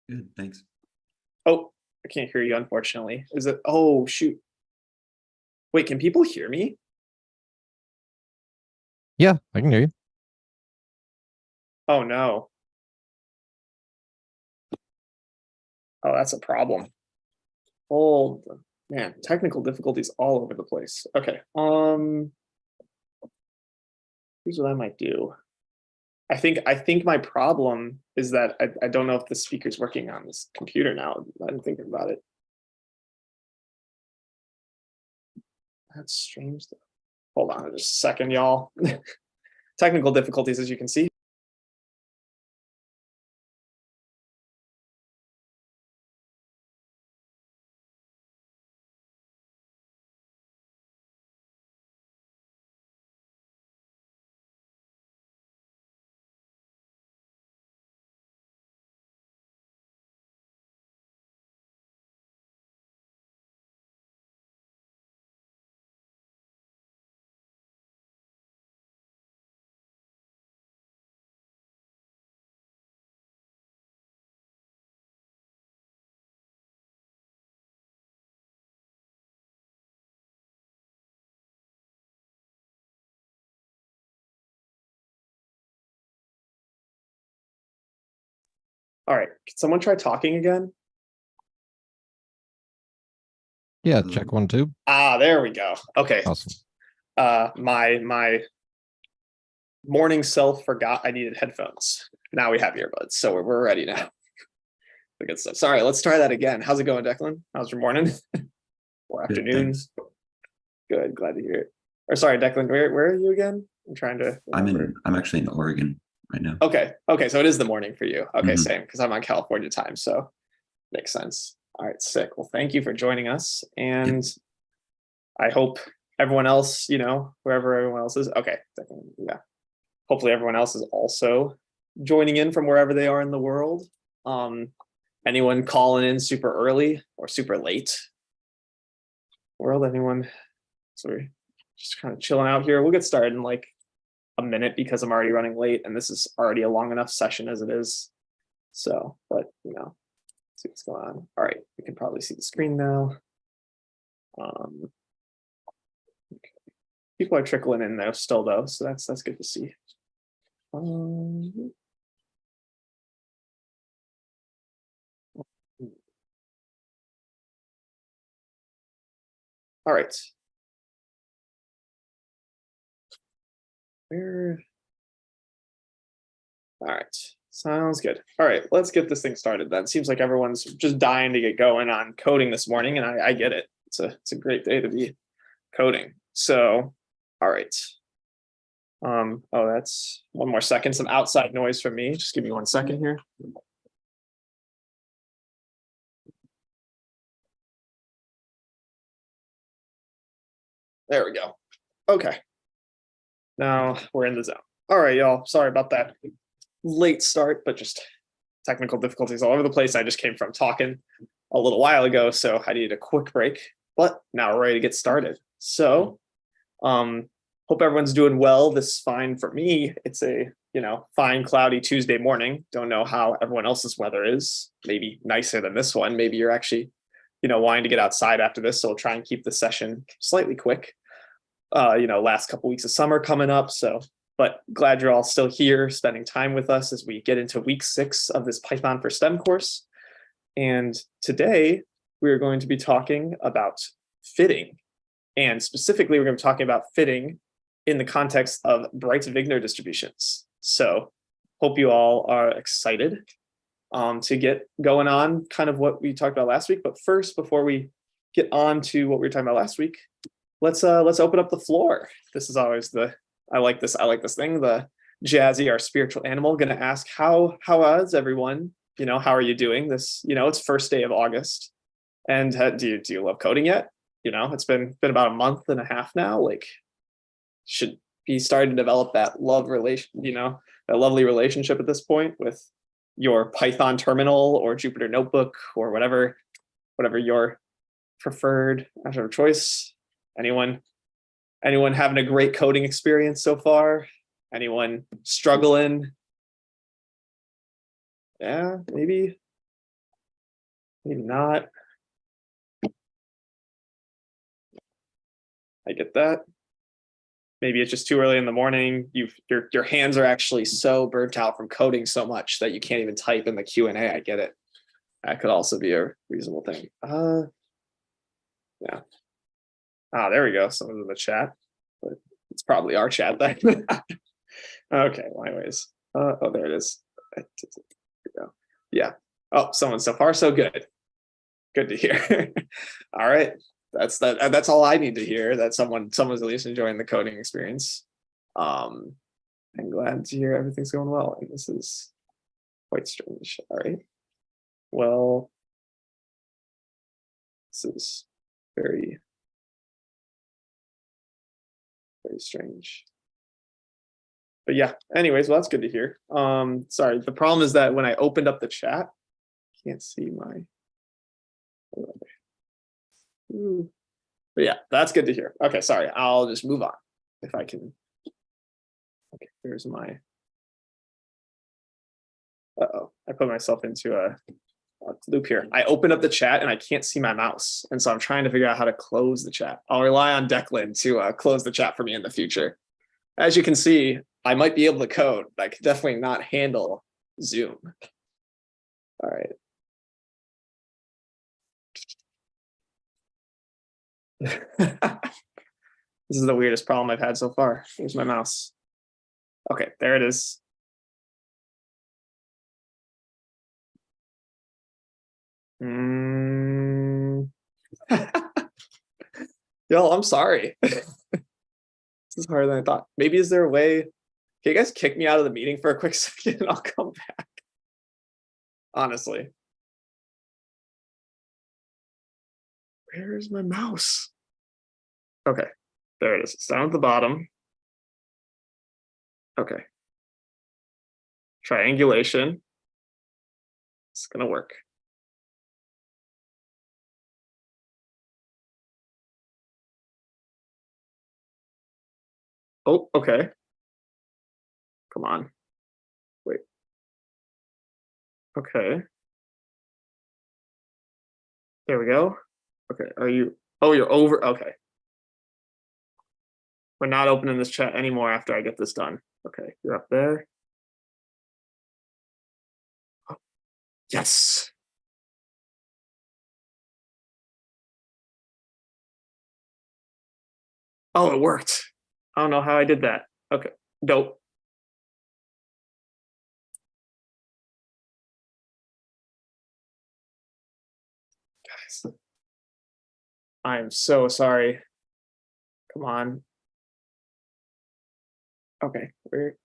Good, thanks. Oh, I can't hear you, unfortunately. Is it? Oh, shoot. Wait, can people hear me? Yeah, I can hear you. Oh, no. Oh, that's a problem. Oh, man, technical difficulties all over the place. Okay. Here's what I might do. I think my problem is that I don't know if the speaker's working on this computer now. I'm thinking about it. That's strange though. Hold on just a second, y'all. Technical difficulties, as you can see. All right, can someone try talking again? Yeah, check 1, 2. Ah, there we go. Okay. Awesome. My morning self forgot I needed headphones. Now we have earbuds, so we're ready now. The good stuff. Sorry, let's try that again. How's it going, Declan? How's your morning or Good, afternoon? thanks. Good, glad to hear it. Or sorry, Declan, where are you again? I'm trying to remember. I'm actually in Oregon right now. Okay, so it is the morning for you. Okay, Mhm. same, because I'm on California time, so makes sense. All right, sick. Well, thank you for joining us, and I hope everyone else, wherever everyone else is, okay, definitely, yeah. Hopefully everyone else is also joining in from wherever they are in the world. Anyone calling in super early or super late? World, anyone? Sorry, just kind of chilling out here. We'll get started in like a minute because I'm already running late and this is already a long enough session as it is. So, but see what's going on. All right, we can probably see the screen now. Okay. People are trickling in there still though, so that's good to see. All right. All right, sounds good. All right, let's get this thing started then. Seems like everyone's just dying to get going on coding this morning, and I get it. It's a great day to be coding. So, all right. Oh, that's one more second. Some outside noise from me. Just give me 1 second here. There we go. Okay. Now we're in the zone. All right, y'all. Sorry about that late start, but just technical difficulties all over the place. I just came from talking a little while ago, so I needed a quick break, but now we're ready to get started. So, hope everyone's doing well. This is fine for me. It's a, fine cloudy Tuesday morning. Don't know how everyone else's weather is. Maybe nicer than this one. Maybe you're actually, wanting to get outside after this. So we'll try and keep the session slightly quick. Last couple weeks of summer coming up. So, but glad you're all still here spending time with us as we get into week 6 of this Python for STEM course. And today we're going to be talking about fitting. And specifically, we're going to be talking about fitting in the context of Bright-Wigner distributions. So hope you all are excited to get going on kind of what we talked about last week. But first, before we get on to what we were talking about last week, let's open up the floor. This is always I like this thing, the Jazzy, our spiritual animal, gonna ask how is everyone? How are you doing this? It's first day of August. And do you love coding yet? It's been about a month and a half now. Like, should be starting to develop that love relation, that lovely relationship at this point with your Python terminal or Jupyter notebook or whatever your preferred of choice. Anyone having a great coding experience so far? Anyone struggling? Yeah, maybe Maybe not. I get that. Maybe it's just too early in the morning. Your hands are actually so burnt out from coding so much that you can't even type in the Q&A. I get it. That could also be a reasonable thing. Yeah. There we go. Someone's in the chat, but it's probably our chat then. Okay. Well, anyways. Oh, there it is. There we go. Yeah. Oh, someone so far so good. Good to hear. All right. That's all I need to hear. That someone's at least enjoying the coding experience. I'm glad to hear everything's going well. And this is quite strange. All right. Well, this is very, very strange. But yeah, anyways, well, that's good to hear. Sorry, the problem is that when I opened up the chat, I can't see my. But yeah, that's good to hear. Okay, sorry, I'll just move on if I can. Okay, here's my. I put myself into a loop here. I opened up the chat and I can't see my mouse. And so I'm trying to figure out how to close the chat. I'll rely on Declan to close the chat for me in the future. As you can see, I might be able to code, but I could definitely not handle Zoom. All right. This is the weirdest problem I've had so far. Here's my mouse. Okay, there it is. Yo, I'm sorry. This is harder than I thought. Maybe is there a way? Can you guys kick me out of the meeting for a quick second and I'll come back? Honestly. Where's my mouse? Okay, there it is. It's down at the bottom. Okay. Triangulation. It's gonna work. Oh, okay. Come on. Wait. Okay. There we go. Okay, are you? Oh, you're over. Okay. We're not opening this chat anymore after I get this done. Okay, you're up there. Oh, yes. Oh, it worked. I don't know how I did that. Okay, dope. Guys, I'm so sorry. Come on. Okay, where?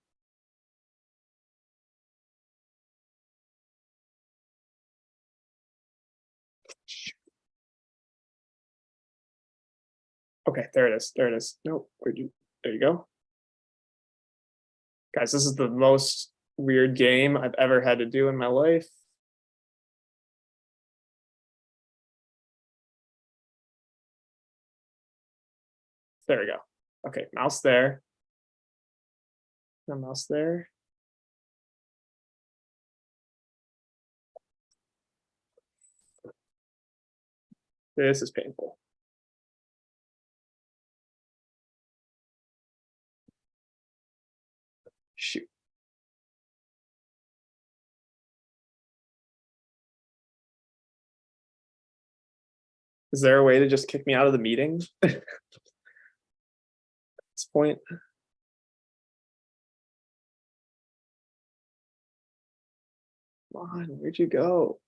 Okay, there it is. There it is. Nope. Where'd you? There you go. Guys, this is the most weird game I've ever had to do in my life. There we go. Okay, mouse there. The mouse there. This is painful. Shoot. Is there a way to just kick me out of the meeting at this point? Come on, where'd you go?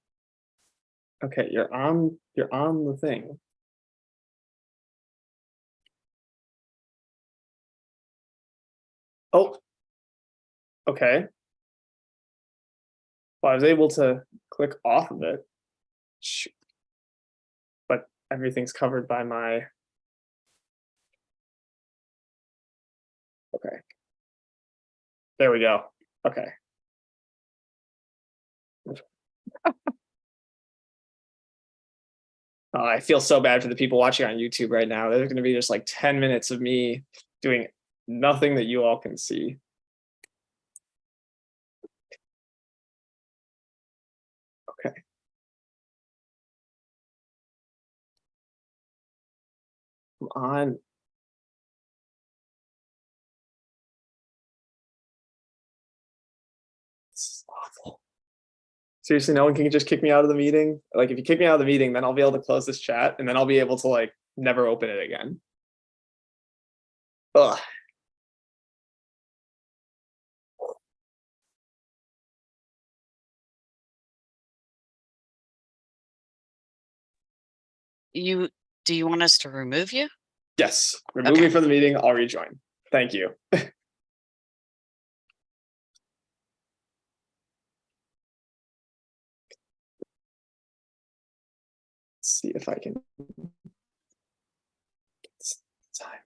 Okay, you're on the thing. Oh, okay. Well, I was able to click off of it. Shoot. But everything's covered by my. Okay. There we go. Okay. I feel so bad for the people watching on YouTube right now. There's going to be just like 10 minutes of me doing nothing that you all can see. Okay. Come on. This is awful. Seriously, no one can just kick me out of the meeting? Like, if you kick me out of the meeting, then I'll be able to close this chat, and then I'll be able to, like, never open it again. Ugh. Do you want us to remove you? Yes, remove me from the meeting, I'll rejoin. Thank you. See if I can get time.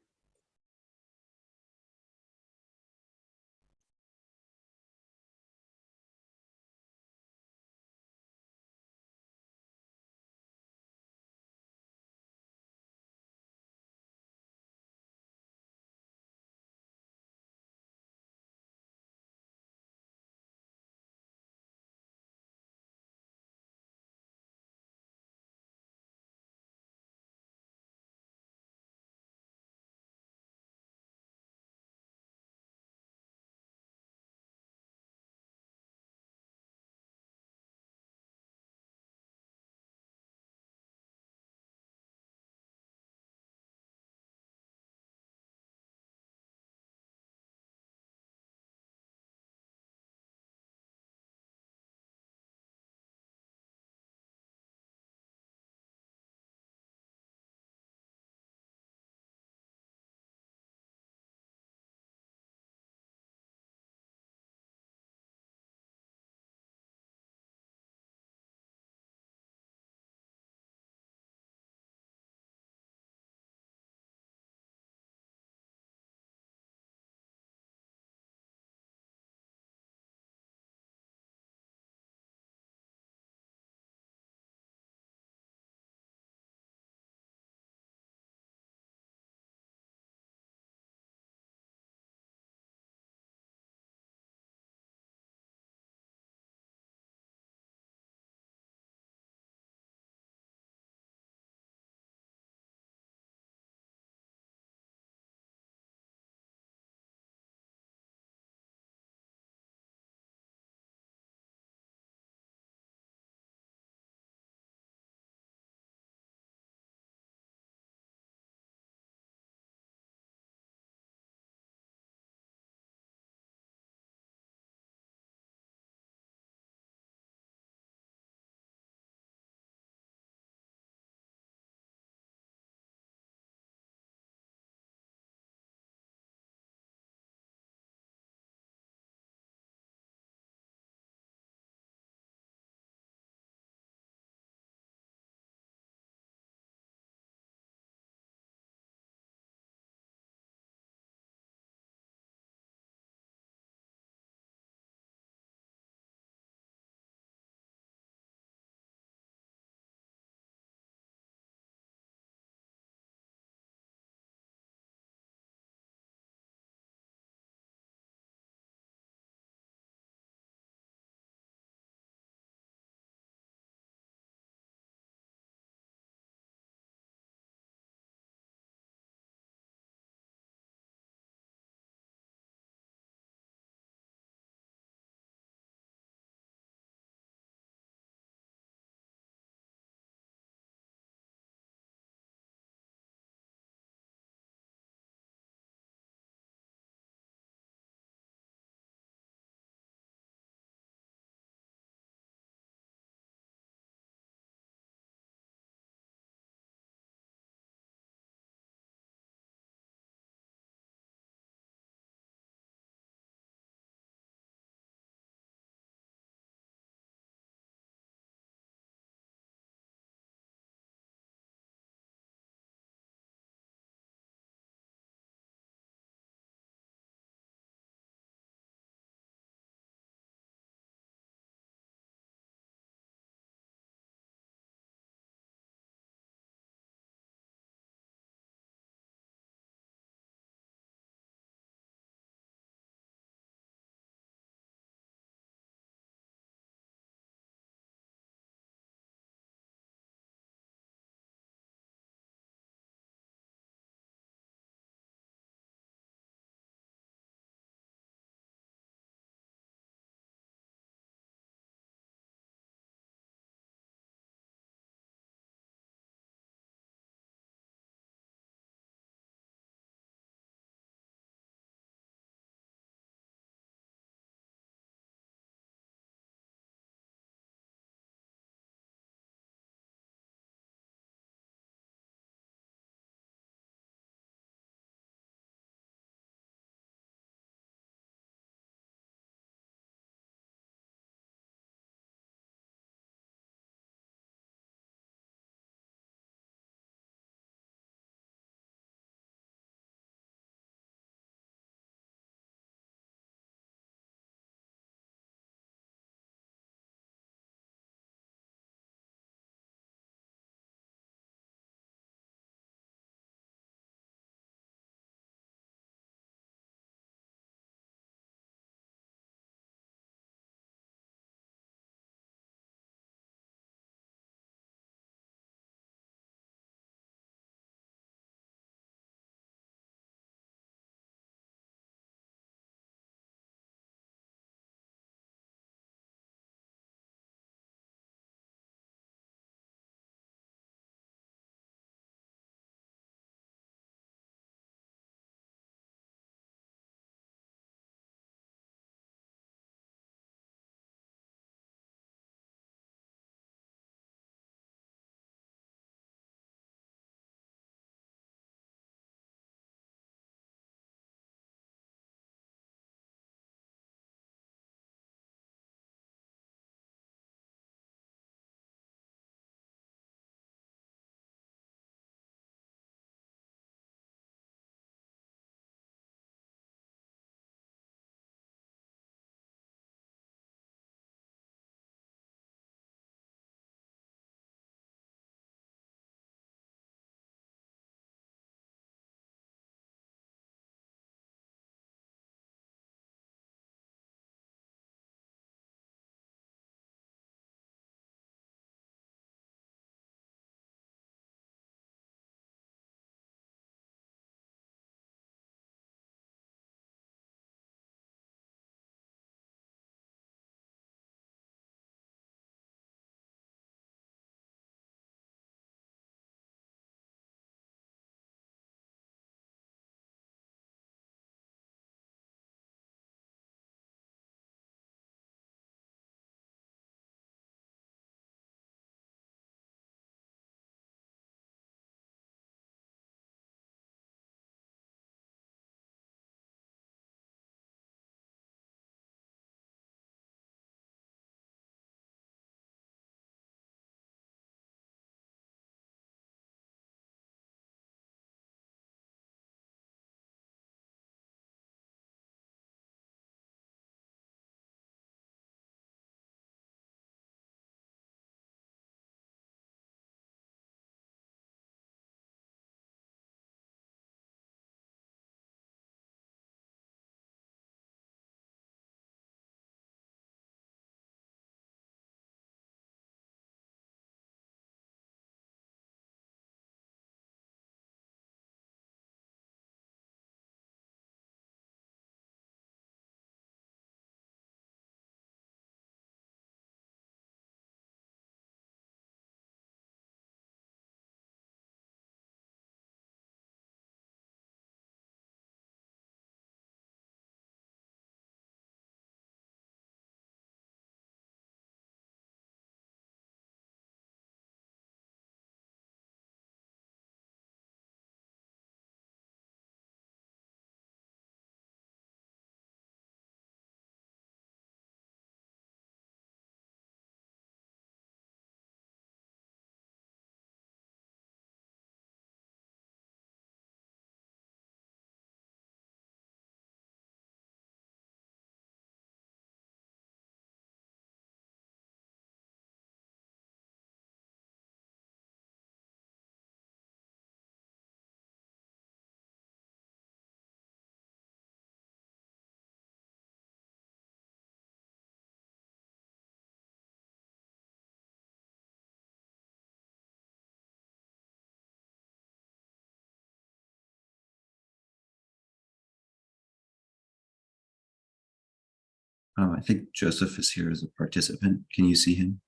Oh, I think Joseph is here as a participant. Can you see him?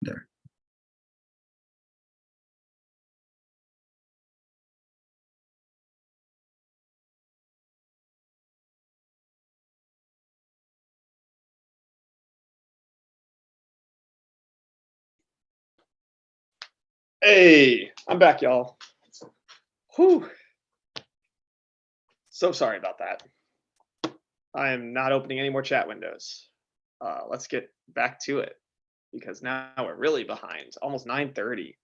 There. Hey, I'm back, y'all. Whew. So sorry about that. I am not opening any more chat windows. Let's get back to it because now we're really behind. Almost 9:30.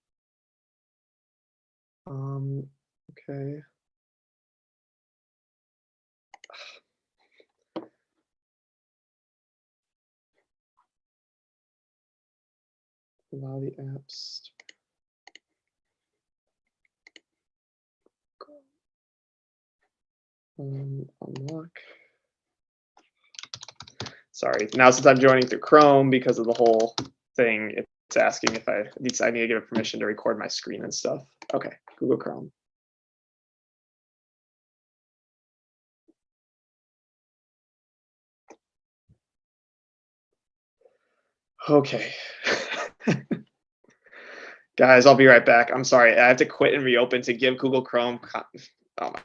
Okay. Allow the apps. Unlock. Sorry. Now since I'm joining through Chrome because of the whole thing, it's asking if I need to give it permission to record my screen and stuff. Okay, Google Chrome. Okay. Guys, I'll be right back. I'm sorry. I have to quit and reopen to give Google Chrome. Oh my.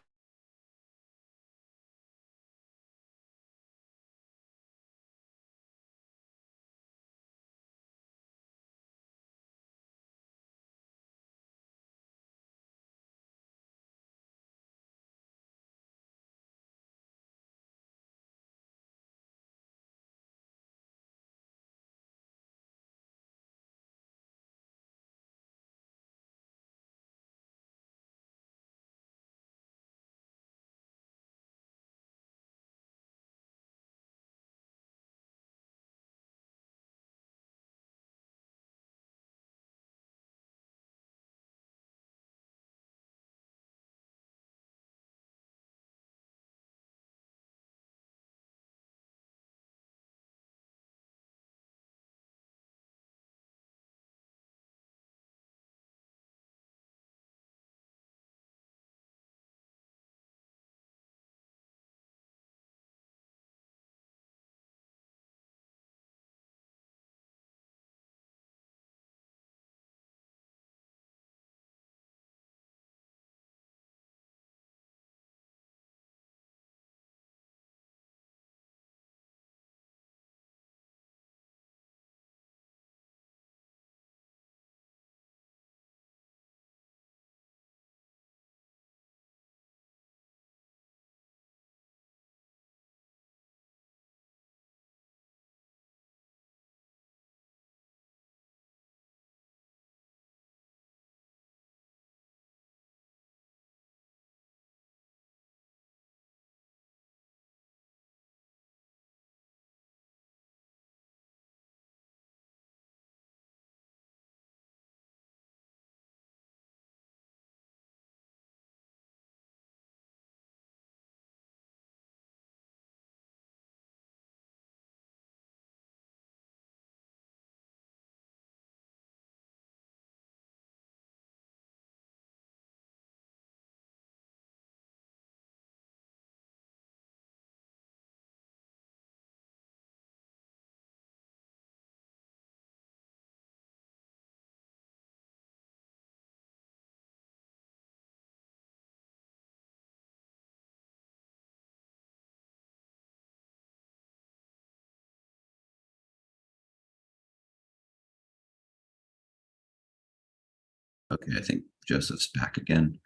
Okay, I think Joseph's back again.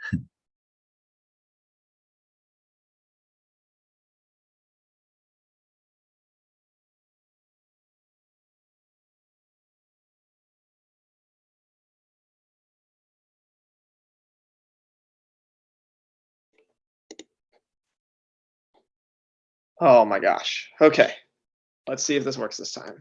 Oh my gosh. Okay. Let's see if this works this time.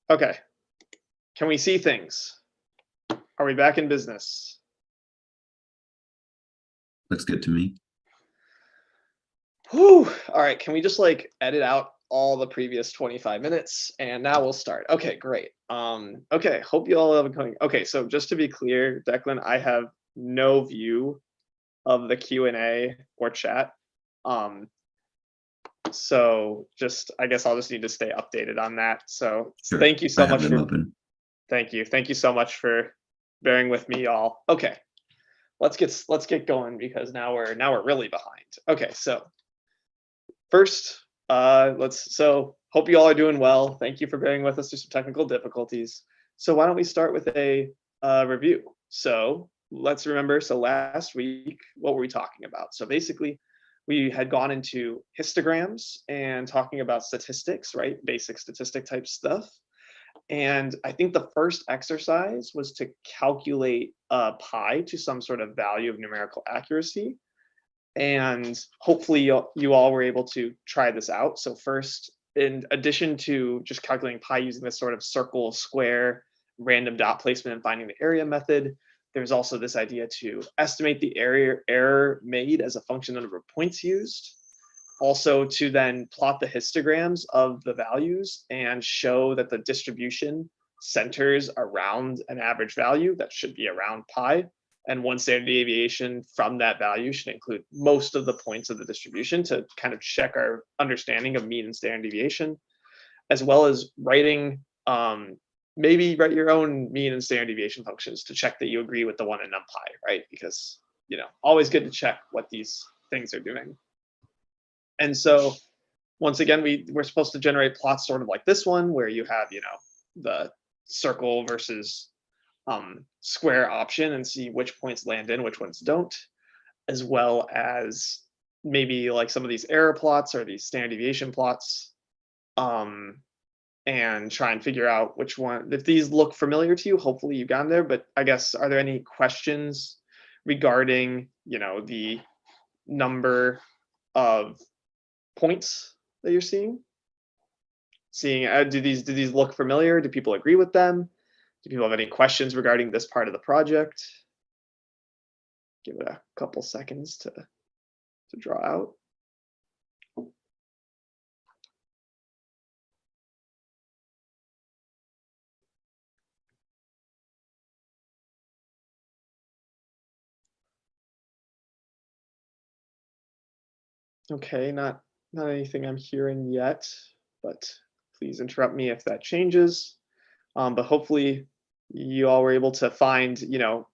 Okay. Can we see things? Are we back in business? Looks good to me. Whew. All right. Can we just like edit out all the previous 25 minutes, and now we'll start. Okay, great. Okay, hope you all have been coming. Okay, so just to be clear, Declan, I have no view of the Q&A or chat. So just, I guess I'll just need to stay updated on that. So Sure. thank you so I have much them for, open. thank you. Thank you so much for bearing with me, y'all. Okay, let's get going because now we're really behind. Okay, so first, so hope you all are doing well. Thank you for bearing with us through some technical difficulties. So why don't we start with a review? So let's remember, so last week, what were we talking about? So basically, we had gone into histograms and talking about statistics, right? Basic statistic type stuff. And I think the first exercise was to calculate pi to some sort of value of numerical accuracy. And hopefully you all were able to try this out. So first, in addition to just calculating pi using this sort of circle, square, random dot placement and finding the area method, there's also this idea to estimate the error made as a function of the number of points used. Also to then plot the histograms of the values and show that the distribution centers around an average value that should be around pi. And one standard deviation from that value should include most of the points of the distribution to kind of check our understanding of mean and standard deviation, as well as writing, maybe write your own mean and standard deviation functions to check that you agree with the one in NumPy, right? Because, always good to check what these things are doing. And so once again, we're supposed to generate plots sort of like this one, where you have, the circle versus square option and see which points land in, which ones don't, as well as maybe like some of these error plots or these standard deviation plots, and try and figure out which one, if these look familiar to you. Hopefully you've gotten there, but I guess, are there any questions regarding, the number of points that you're seeing? Do these look familiar? Do people agree with them? Do people have any questions regarding this part of the project? Give it a couple seconds to draw out. Okay, not anything I'm hearing yet, but please interrupt me if that changes. But hopefully you all were able to find,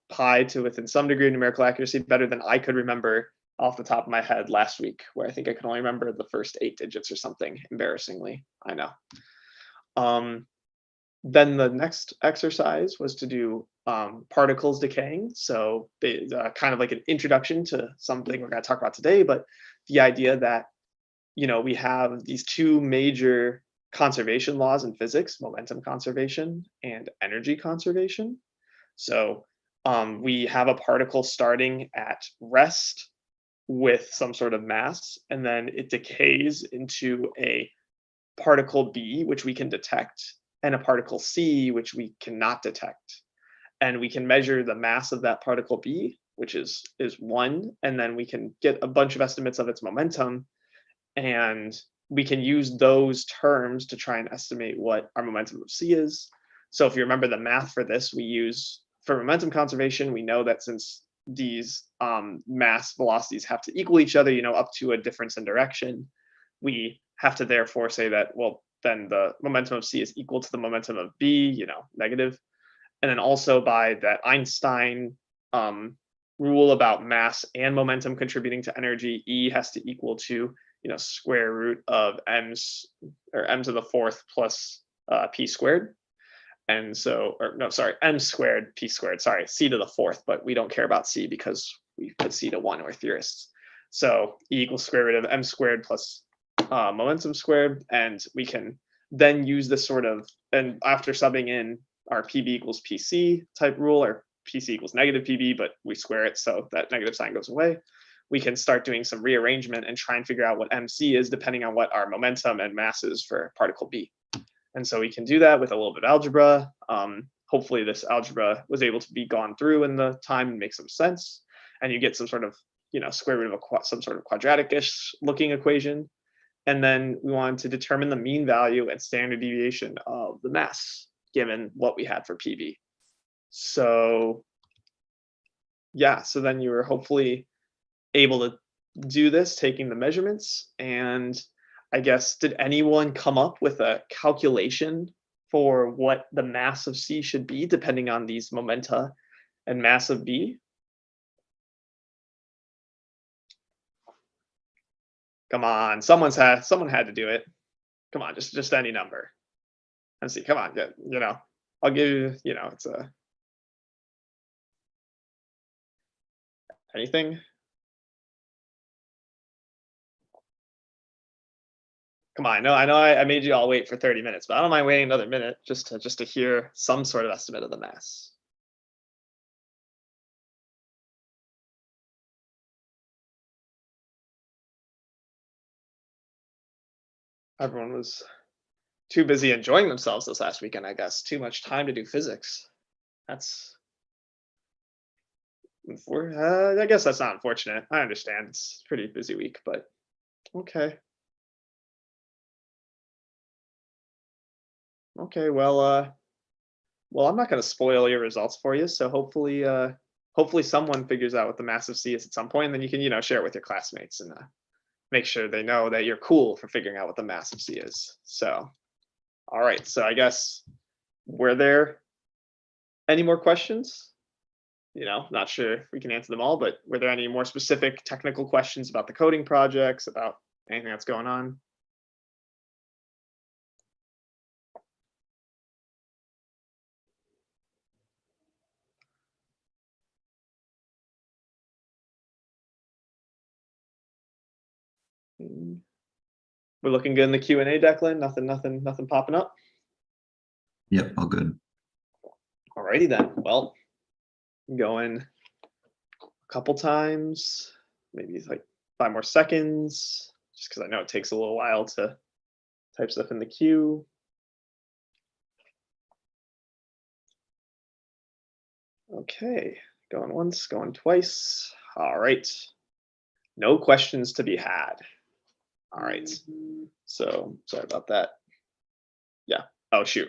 pi to within some degree of numerical accuracy better than I could remember off the top of my head last week, where I think I could only remember the first 8 digits or something, embarrassingly, I know. Then the next exercise was to do particles decaying. So kind of like an introduction to something we're going to talk about today, but the idea that, we have these two major conservation laws in physics: momentum conservation and energy conservation. So we have a particle starting at rest with some sort of mass, and then it decays into a particle B, which we can detect, and a particle C, which we cannot detect. And we can measure the mass of that particle B, which is 1, and then we can get a bunch of estimates of its momentum, and we can use those terms to try and estimate what our momentum of C is. So if you remember the math for this, we use, for momentum conservation, we know that since these mass velocities have to equal each other, up to a difference in direction, we have to therefore say that, well, then the momentum of C is equal to the momentum of B, negative. And then also by that Einstein rule about mass and momentum contributing to energy, E has to equal to, square root of m to the 4th plus p squared. And so, m squared, p squared, sorry, c to the 4th, but we don't care about c because we put c to 1, we're theorists. So E equals square root of m squared plus momentum squared, and we can then use this sort of, and after subbing in our PB equals PC type rule, or PC equals negative PB, but we square it so that negative sign goes away, we can start doing some rearrangement and try and figure out what MC is depending on what our momentum and mass is for particle B. And so we can do that with a little bit of algebra. Hopefully this algebra was able to be gone through in the time and make some sense. And you get some sort of, square root of some sort of quadratic-ish looking equation. And then we wanted to determine the mean value and standard deviation of the mass given what we had for PV. So yeah, so then you were hopefully able to do this, taking the measurements. And I guess, did anyone come up with a calculation for what the mass of C should be depending on these momenta and mass of B? Come on, someone had to do it. Come on, just any number. Let's see. Come on, I'll give you. It's a anything. Come on, I know I made you all wait for 30 minutes, but I don't mind waiting another minute just to hear some sort of estimate of the mass. Everyone was too busy enjoying themselves this last weekend, I guess. Too much time to do physics. That's I guess that's not unfortunate. I understand it's a pretty busy week, but okay. Okay, well, I'm not going to spoil your results for you. So hopefully someone figures out what the mass of C is at some point, and then you can, share it with your classmates and make sure they know that you're cool for figuring out what the mass of C is. So, all right. So I guess, were there any more questions? Not sure if we can answer them all, but were there any more specific technical questions about the coding projects, about anything that's going on? We're looking good in the Q&A, Declan. Nothing popping up. Yep, all good. Alrighty then. Well, going a couple times, maybe it's like 5 more seconds, just because I know it takes a little while to type stuff in the queue. Okay, going once, going twice. All right. No questions to be had. All right. So sorry about that. Yeah. Oh, shoot.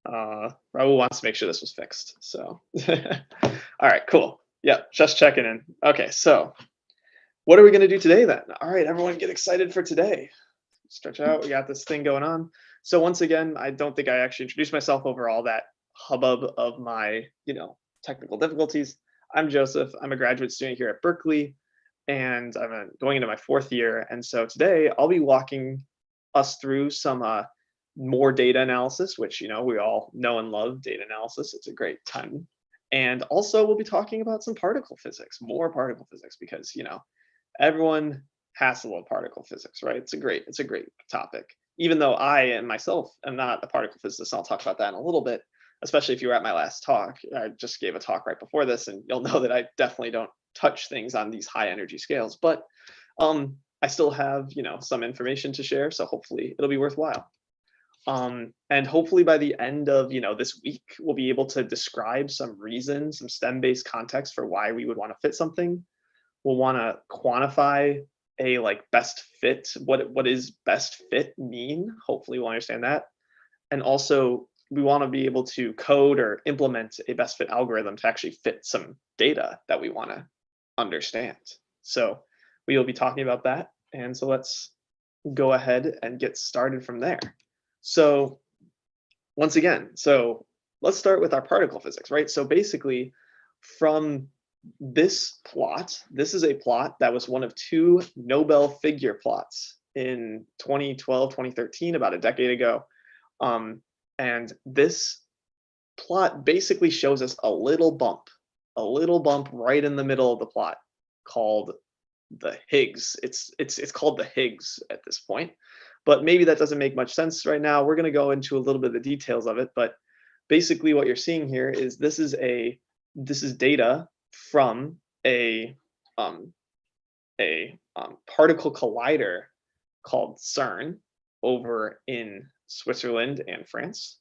Raul wants to make sure this was fixed. So, all right, cool. Yeah, just checking in. Okay, so what are we going to do today then? All right, everyone get excited for today. Stretch out. We got this thing going on. So once again, I don't think I actually introduced myself over all that hubbub of my, technical difficulties. I'm Joseph. I'm a graduate student here at Berkeley, and I'm going into my 4th year. And so today I'll be walking us through some more data analysis, which, we all know and love data analysis. It's a great time. And also we'll be talking about some particle physics, more particle physics, because, everyone has to love particle physics, right? It's a great topic. Even though I myself am not a particle physicist, I'll talk about that in a little bit, especially if you were at my last talk. I just gave a talk right before this, and you'll know that I definitely don't touch things on these high energy scales, but I still have, some information to share. So hopefully it'll be worthwhile. And hopefully by the end of, this week, we'll be able to describe some reasons, some STEM-based context for why we would want to fit something. We'll want to quantify a best fit. What is best fit mean? Hopefully we'll understand that. And also we want to be able to code or implement a best fit algorithm to actually fit some data that we want to understand. So we will be talking about that. And so let's go ahead and get started from there. So once again, let's start with our particle physics, right? So basically from this plot, this is a plot that was one of 2 Nobel figure plots in 2012, 2013, about a decade ago. And this plot basically shows us a little bump right in the middle of the plot called the Higgs. It's called the Higgs at this point, but maybe that doesn't make much sense right now. We're going to go into a little bit of the details of it, but basically what you're seeing here is this is data from a particle collider called CERN over in Switzerland and France.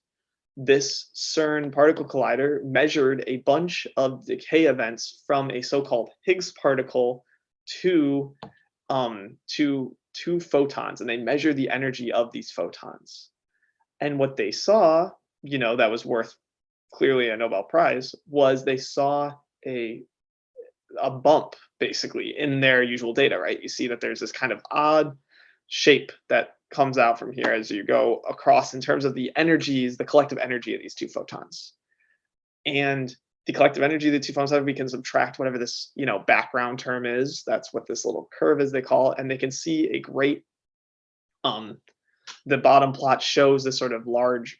This CERN particle collider measured a bunch of decay events from a so-called Higgs particle to two photons, and they measured the energy of these photons. And what they saw, that was worth clearly a Nobel Prize, was they saw a bump basically in their usual data, right? You see that there's this kind of odd shape that comes out from here as you go across in terms of the energies, the collective energy of these two photons. And the collective energy of the two photons, we can subtract whatever this, background term is. That's what this little curve is, they call it. And they can see a great, the bottom plot shows this sort of large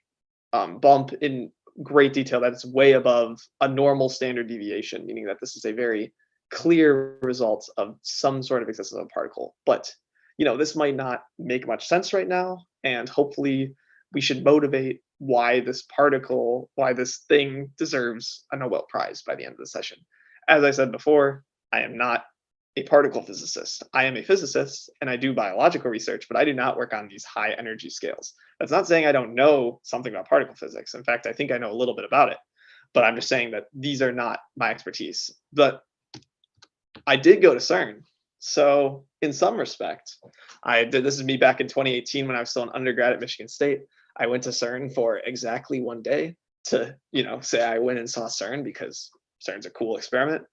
bump in great detail that it's way above a normal standard deviation, meaning that this is a very clear result of some sort of existence of a particle. But this might not make much sense right now, and hopefully we should motivate why this thing deserves a Nobel Prize by the end of the session. As I said before, I am not a particle physicist. I am a physicist and I do biological research, but I do not work on these high energy scales. That's not saying I don't know something about particle physics. In fact, I think I know a little bit about it, but I'm just saying that these are not my expertise. But I did go to CERN. So in some respect, this is me back in 2018 when I was still an undergrad at Michigan State. I went to CERN for exactly one day to, say I went and saw CERN because CERN's a cool experiment.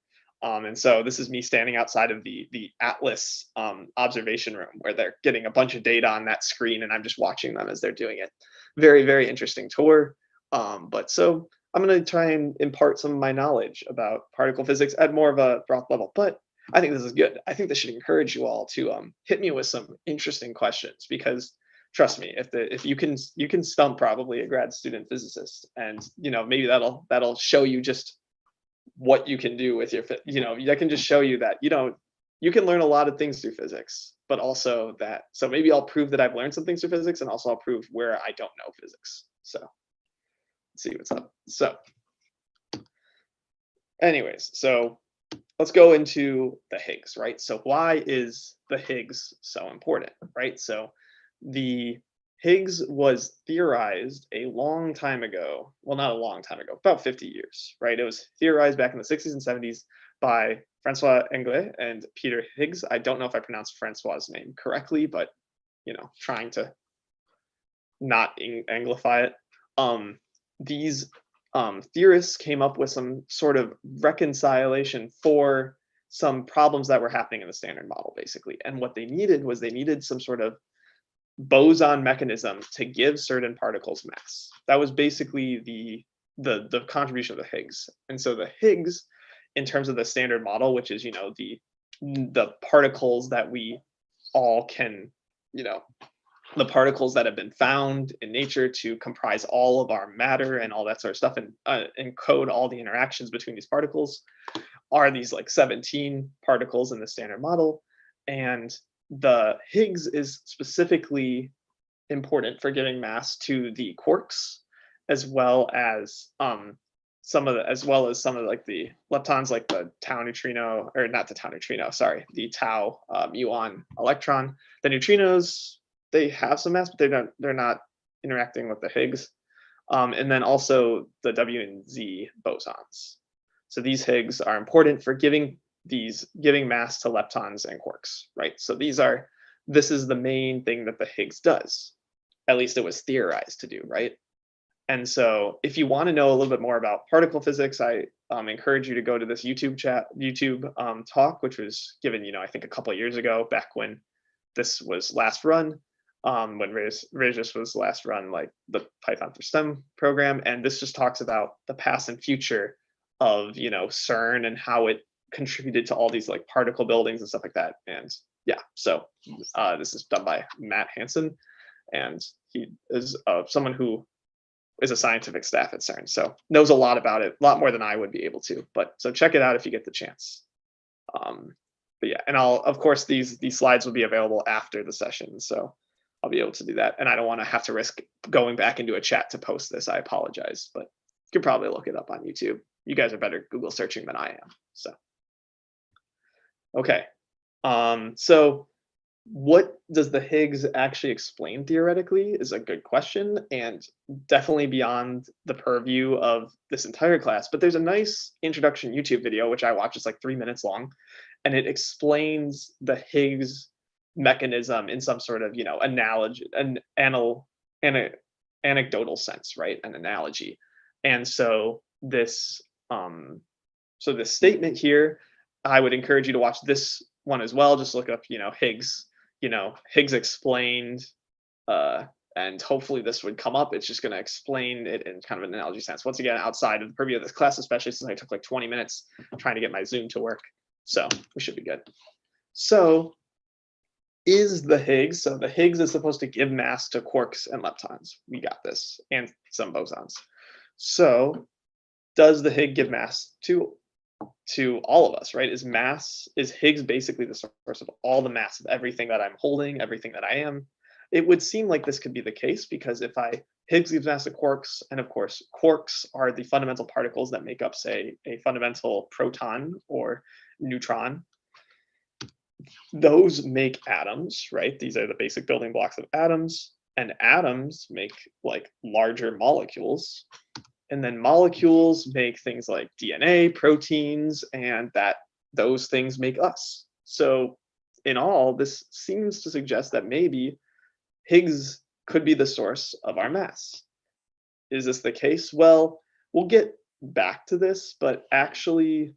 And so this is me standing outside of the Atlas observation room where they're getting a bunch of data on that screen, and I'm just watching them as they're doing it. Very, very interesting tour. But so I'm going to try and impart some of my knowledge about particle physics at more of a broad level. But I think this is good. I think this should encourage you all to hit me with some interesting questions, because trust me, if you can stump probably a grad student physicist, and maybe that'll show you just what you can do with your that can just show you that you can learn a lot of things through physics, but also that, so maybe I'll prove that I've learned some things through physics, and also I'll prove where I don't know physics. So let's see what's up. So anyways, so let's go into the Higgs, right? So why is the Higgs so important, right? So the Higgs was theorized a long time ago. Well, not a long time ago, about 50 years, right? It was theorized back in the 60s and 70s by Francois Englert and Peter Higgs. I don't know if I pronounced Francois's name correctly, but trying to not anglify it. These theorists came up with some sort of reconciliation for some problems that were happening in the Standard Model, basically. And what they needed some sort of boson mechanism to give certain particles mass. That was basically the contribution of the Higgs. And so the Higgs, in terms of the Standard Model, which is the particles that we all can, the particles that have been found in nature to comprise all of our matter and all that sort of stuff, and encode all the interactions between these particles, are these like 17 particles in the Standard Model. And the Higgs is specifically important for giving mass to the quarks, as well as some of the like the leptons, like the tau neutrino, or not the tau neutrino, sorry, the tau muon electron. The neutrinos, they have some mass, but they're not interacting with the Higgs. And then also the W and Z bosons. So these Higgs are important for giving mass to leptons and quarks, right? So this is the main thing that the Higgs does. At least it was theorized to do, right? And so if you want to know a little bit more about particle physics, I encourage you to go to this YouTube talk, which was given, I think a couple of years ago, back when this was last run, when REYES was last run, like the Python for STEM program. And this just talks about the past and future of, CERN and how it contributed to all these like particle buildings and stuff like that. And yeah, so this is done by Matt Hansen, and he is someone who is a scientific staff at CERN, so knows a lot about it, a lot more than I would be able to. But so check it out if you get the chance. But yeah, and of course these slides will be available after the session, so I'll be able to do that. And I don't want to have to risk going back into a chat to post this. I apologize, but you could probably look it up on YouTube. You guys are better Google searching than I am. So okay, so what does the Higgs actually explain theoretically is a good question, and definitely beyond the purview of this entire class. But there's a nice introduction YouTube video, which I watched. It's like 3 minutes long, and it explains the Higgs mechanism in some sort of, analogy, anecdotal sense, right? An analogy. And so this statement here, I would encourage you to watch this one as well. Just look up, Higgs, Higgs explained, and hopefully this would come up. It's just going to explain it in kind of an analogy sense. Once again, outside of the purview of this class, especially since I took like 20 minutes trying to get my Zoom to work. So we should be good. So is the Higgs, so the Higgs is supposed to give mass to quarks and leptons. We got this, and some bosons. So does the Higgs give mass to all of us, right? Is Higgs basically the source of all the mass of everything that I'm holding, everything that I am? It would seem like this could be the case, because if Higgs gives mass to quarks, and of course quarks are the fundamental particles that make up, say, a fundamental proton or neutron. Those make atoms, right? These are the basic building blocks of atoms, and atoms make like larger molecules. And then molecules make things like DNA, proteins, and those things make us. So in all, this seems to suggest that maybe Higgs could be the source of our mass. Is this the case? Well, we'll get back to this, but actually,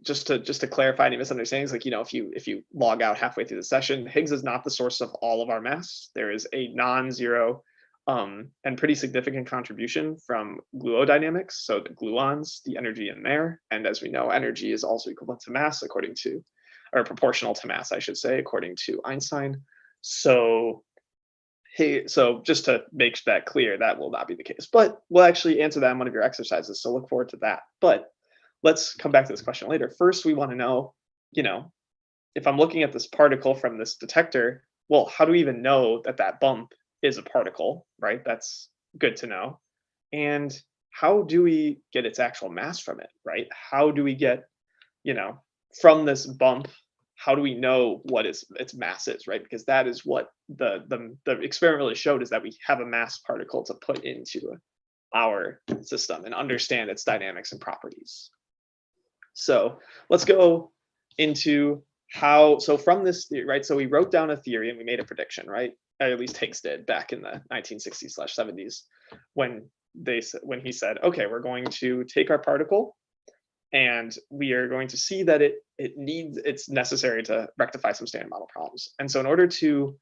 just to clarify any misunderstandings, like, if you log out halfway through the session, Higgs is not the source of all of our mass. There is a non-zero and pretty significant contribution from gluodynamics. So the gluons, the energy in there, and as we know, energy is also equivalent to mass, or proportional to mass, I should say, according to Einstein. So just to make that clear, that will not be the case, but we'll actually answer that in one of your exercises. So look forward to that. But let's come back to this question later. First, we want to know, if I'm looking at this particle from this detector, well, how do we even know that bump is a particle, right? That's good to know. And how do we get its actual mass from it, right? How do we get, from this bump, how do we know what its mass is, right? Because that is what the experiment really showed, is that we have a mass particle to put into our system and understand its dynamics and properties. So let's go into so from this theory, right? So we wrote down a theory and we made a prediction, right? Or at least Higgs did back in the 1960s/70s, when he said, okay, we're going to take our particle and we are going to see that it's necessary to rectify some standard model problems. And so in order to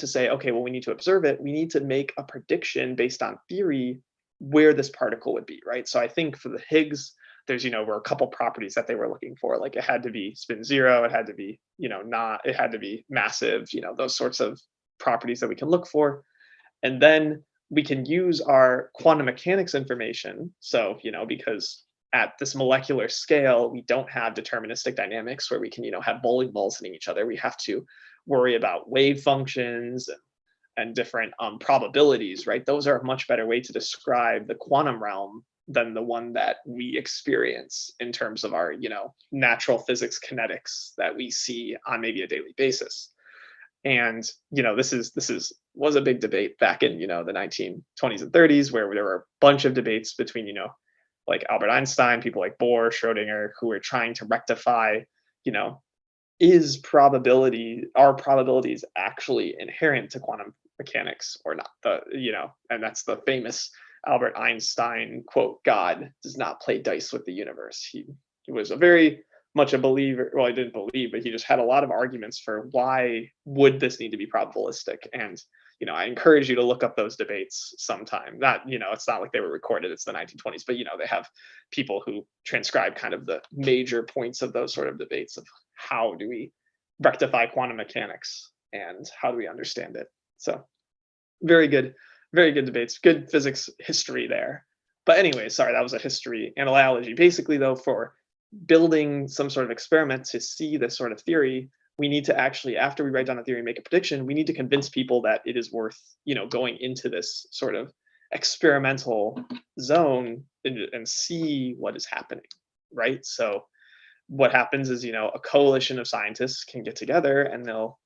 say, okay, well, we need to observe it, we need to make a prediction based on theory where this particle would be, right? So I think for the Higgs, there's, were a couple properties that they were looking for. Like it had to be spin zero, it had to be, it had to be massive, those sorts of properties that we can look for. And then we can use our quantum mechanics information. So, because at this molecular scale, we don't have deterministic dynamics where we can, have bowling balls hitting each other. We have to worry about wave functions and different probabilities, right? Those are a much better way to describe the quantum realm than the one that we experience in terms of our, natural physics kinetics that we see on maybe a daily basis. And, this was a big debate back in, the 1920s and 30s, where there were a bunch of debates between, like Albert Einstein, people like Bohr, Schrodinger, who were trying to rectify, are probabilities actually inherent to quantum mechanics or not? And that's the famous Albert Einstein quote, "God does not play dice with the universe." He was a very much a believer. Well, he didn't believe, but he just had a lot of arguments for why would this need to be probabilistic. And, I encourage you to look up those debates sometime. Not, it's not like they were recorded, it's the 1920s, but, they have people who transcribe kind of the major points of those sort of debates of how do we rectify quantum mechanics and how do we understand it. So very good debates, good physics history there. But anyway, sorry, that was a history analogy. Basically, though, for building some sort of experiment to see this sort of theory, we need to actually, after we write down a theory and make a prediction, we need to convince people that it is worth, going into this sort of experimental zone and see what is happening, right? So what happens is, a coalition of scientists can get together and they'll,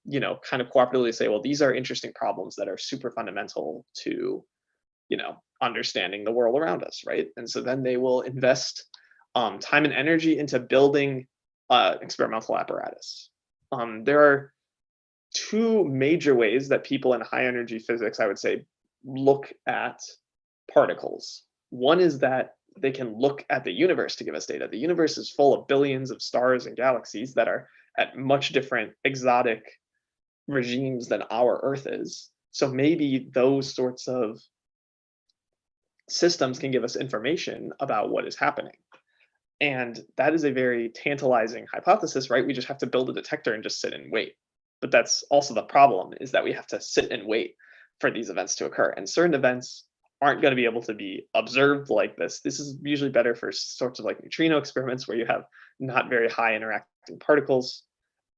kind of cooperatively say, well, these are interesting problems that are super fundamental to, understanding the world around us, right? And so then they will invest time and energy into building experimental apparatus. There are two major ways that people in high energy physics, I would say, look at particles. One is that they can look at the universe to give us data. The universe is full of billions of stars and galaxies that are at much different exotic regimes than our Earth is. So maybe those sorts of systems can give us information about what is happening. And that is a very tantalizing hypothesis, right? We just have to build a detector and just sit and wait. But that's also the problem, is that we have to sit and wait for these events to occur. And certain events aren't going to be able to be observed like this. This is usually better for sorts of like neutrino experiments where you have not very high interacting particles.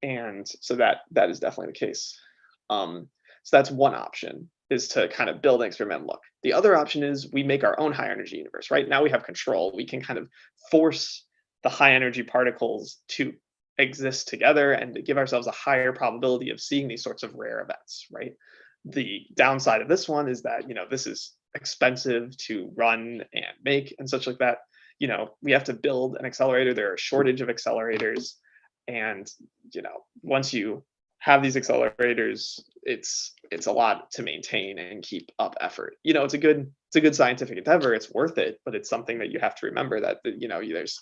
And so that is definitely the case. So that's one option, is to kind of build an experiment look. The other option is we make our own high energy universe, right? Now we have control. We can kind of force the high energy particles to exist together and to give ourselves a higher probability of seeing these sorts of rare events, right? The downside of this one is that, this is expensive to run and make and such like that. We have to build an accelerator. There are a shortage of accelerators. And, once you have these accelerators, it's a lot to maintain and keep up effort. It's a good scientific endeavor. It's worth it, but it's something that you have to remember that, there's,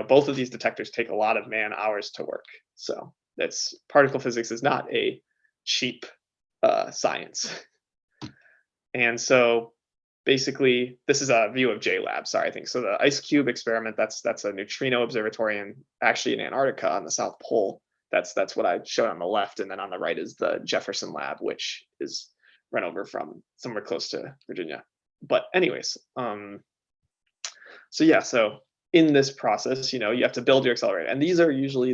both of these detectors take a lot of man hours to work. So that's particle physics is not a cheap science. And so basically, this is a view of JLab. Sorry, I think so. The Ice Cube experiment, that's a neutrino observatory actually in Antarctica on the South Pole. That's what I showed on the left, and then on the right is the Jefferson Lab, which is run over from somewhere close to Virginia. But anyways, so in this process, you have to build your accelerator, and these are usually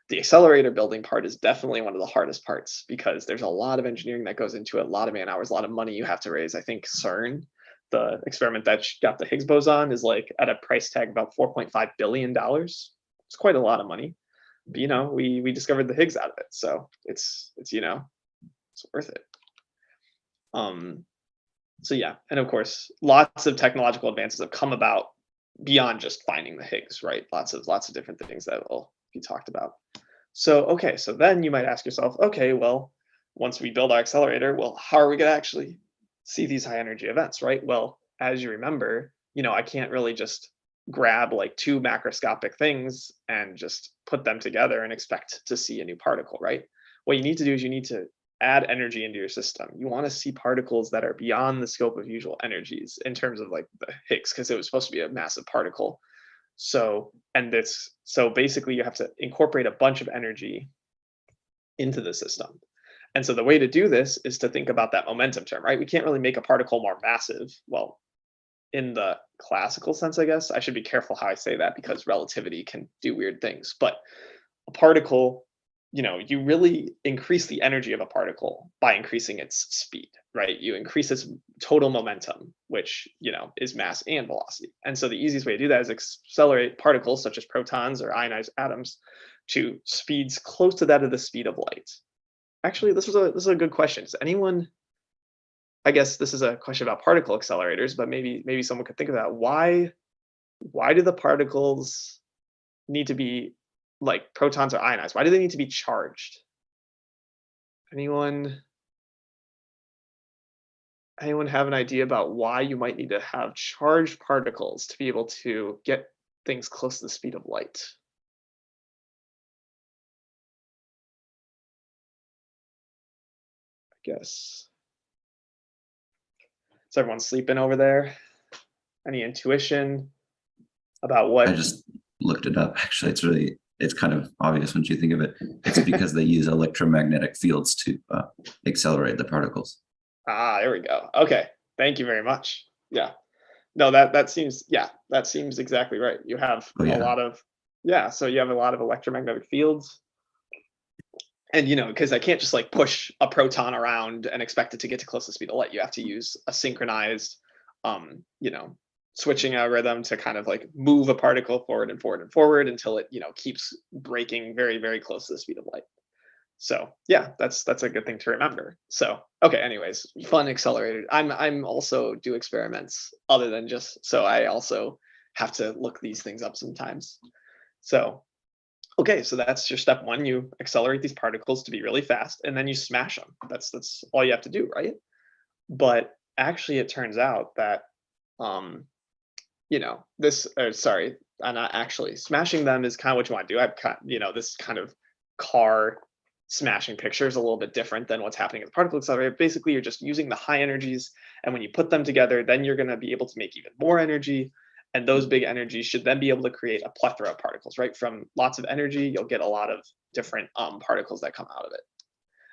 the accelerator building part is definitely one of the hardest parts, because there's a lot of engineering that goes into it, a lot of man hours, a lot of money you have to raise. I think CERN, the experiment that got the Higgs boson, is like at a price tag about $4.5 billion. It's quite a lot of money. But, we discovered the Higgs out of it, so it's worth it. So yeah, and of course, lots of technological advances have come about beyond just finding the Higgs, right? Lots of different things that will be talked about. So okay, so then you might ask yourself, okay, well, once we build our accelerator, well, how are we going to actually see these high energy events, right? Well, as you remember, I can't really just grab like two macroscopic things and just put them together and expect to see a new particle, right? What you need to do is you need to add energy into your system. You want to see particles that are beyond the scope of usual energies in terms of like the Higgs, because it was supposed to be a massive particle. So basically you have to incorporate a bunch of energy into the system. And so the way to do this is to think about that momentum term, right? We can't really make a particle more massive. Well, in the classical sense, I guess I should be careful how I say that, because relativity can do weird things. But a particle, you really increase the energy of a particle by increasing its speed, right? You increase its total momentum, which, is mass and velocity. And so the easiest way to do that is accelerate particles such as protons or ionized atoms to speeds close to that of the speed of light. Actually, this is a good question. Does anyone, I guess this is a question about particle accelerators, but maybe someone could think of that. Why do the particles need to be like protons or ionized? Why do they need to be charged? Anyone have an idea about why you might need to have charged particles to be able to get things close to the speed of light? I guess. Is everyone sleeping over there? Any intuition about what? I just looked it up. Actually, it's kind of obvious once you think of it. It's because they use electromagnetic fields to accelerate the particles. Ah, there we go. Okay, thank you very much. Yeah, no, that seems exactly right. You have a lot of so you have a lot of electromagnetic fields, and because I can't just like push a proton around and expect it to get to close to the speed of light. You have to use a synchronized switching algorithm to kind of like move a particle forward and forward and forward until it keeps breaking very, very close to the speed of light. So yeah, that's a good thing to remember. So okay, anyways, fun accelerator. I'm also do experiments other than just, so I also have to look these things up sometimes. So Okay, so that's your step one. You accelerate these particles to be really fast, and then you smash them. That's all you have to do, right? But actually, it turns out that um, this, or sorry, not actually, smashing them is kind of what you want to do. I've got, this kind of car smashing picture is a little bit different than what's happening at the particle accelerator. Basically, you're just using the high energies, and when you put them together, then you're going to be able to make even more energy. And those big energies should then be able to create a plethora of particles, right? From lots of energy, you'll get a lot of different particles that come out of it.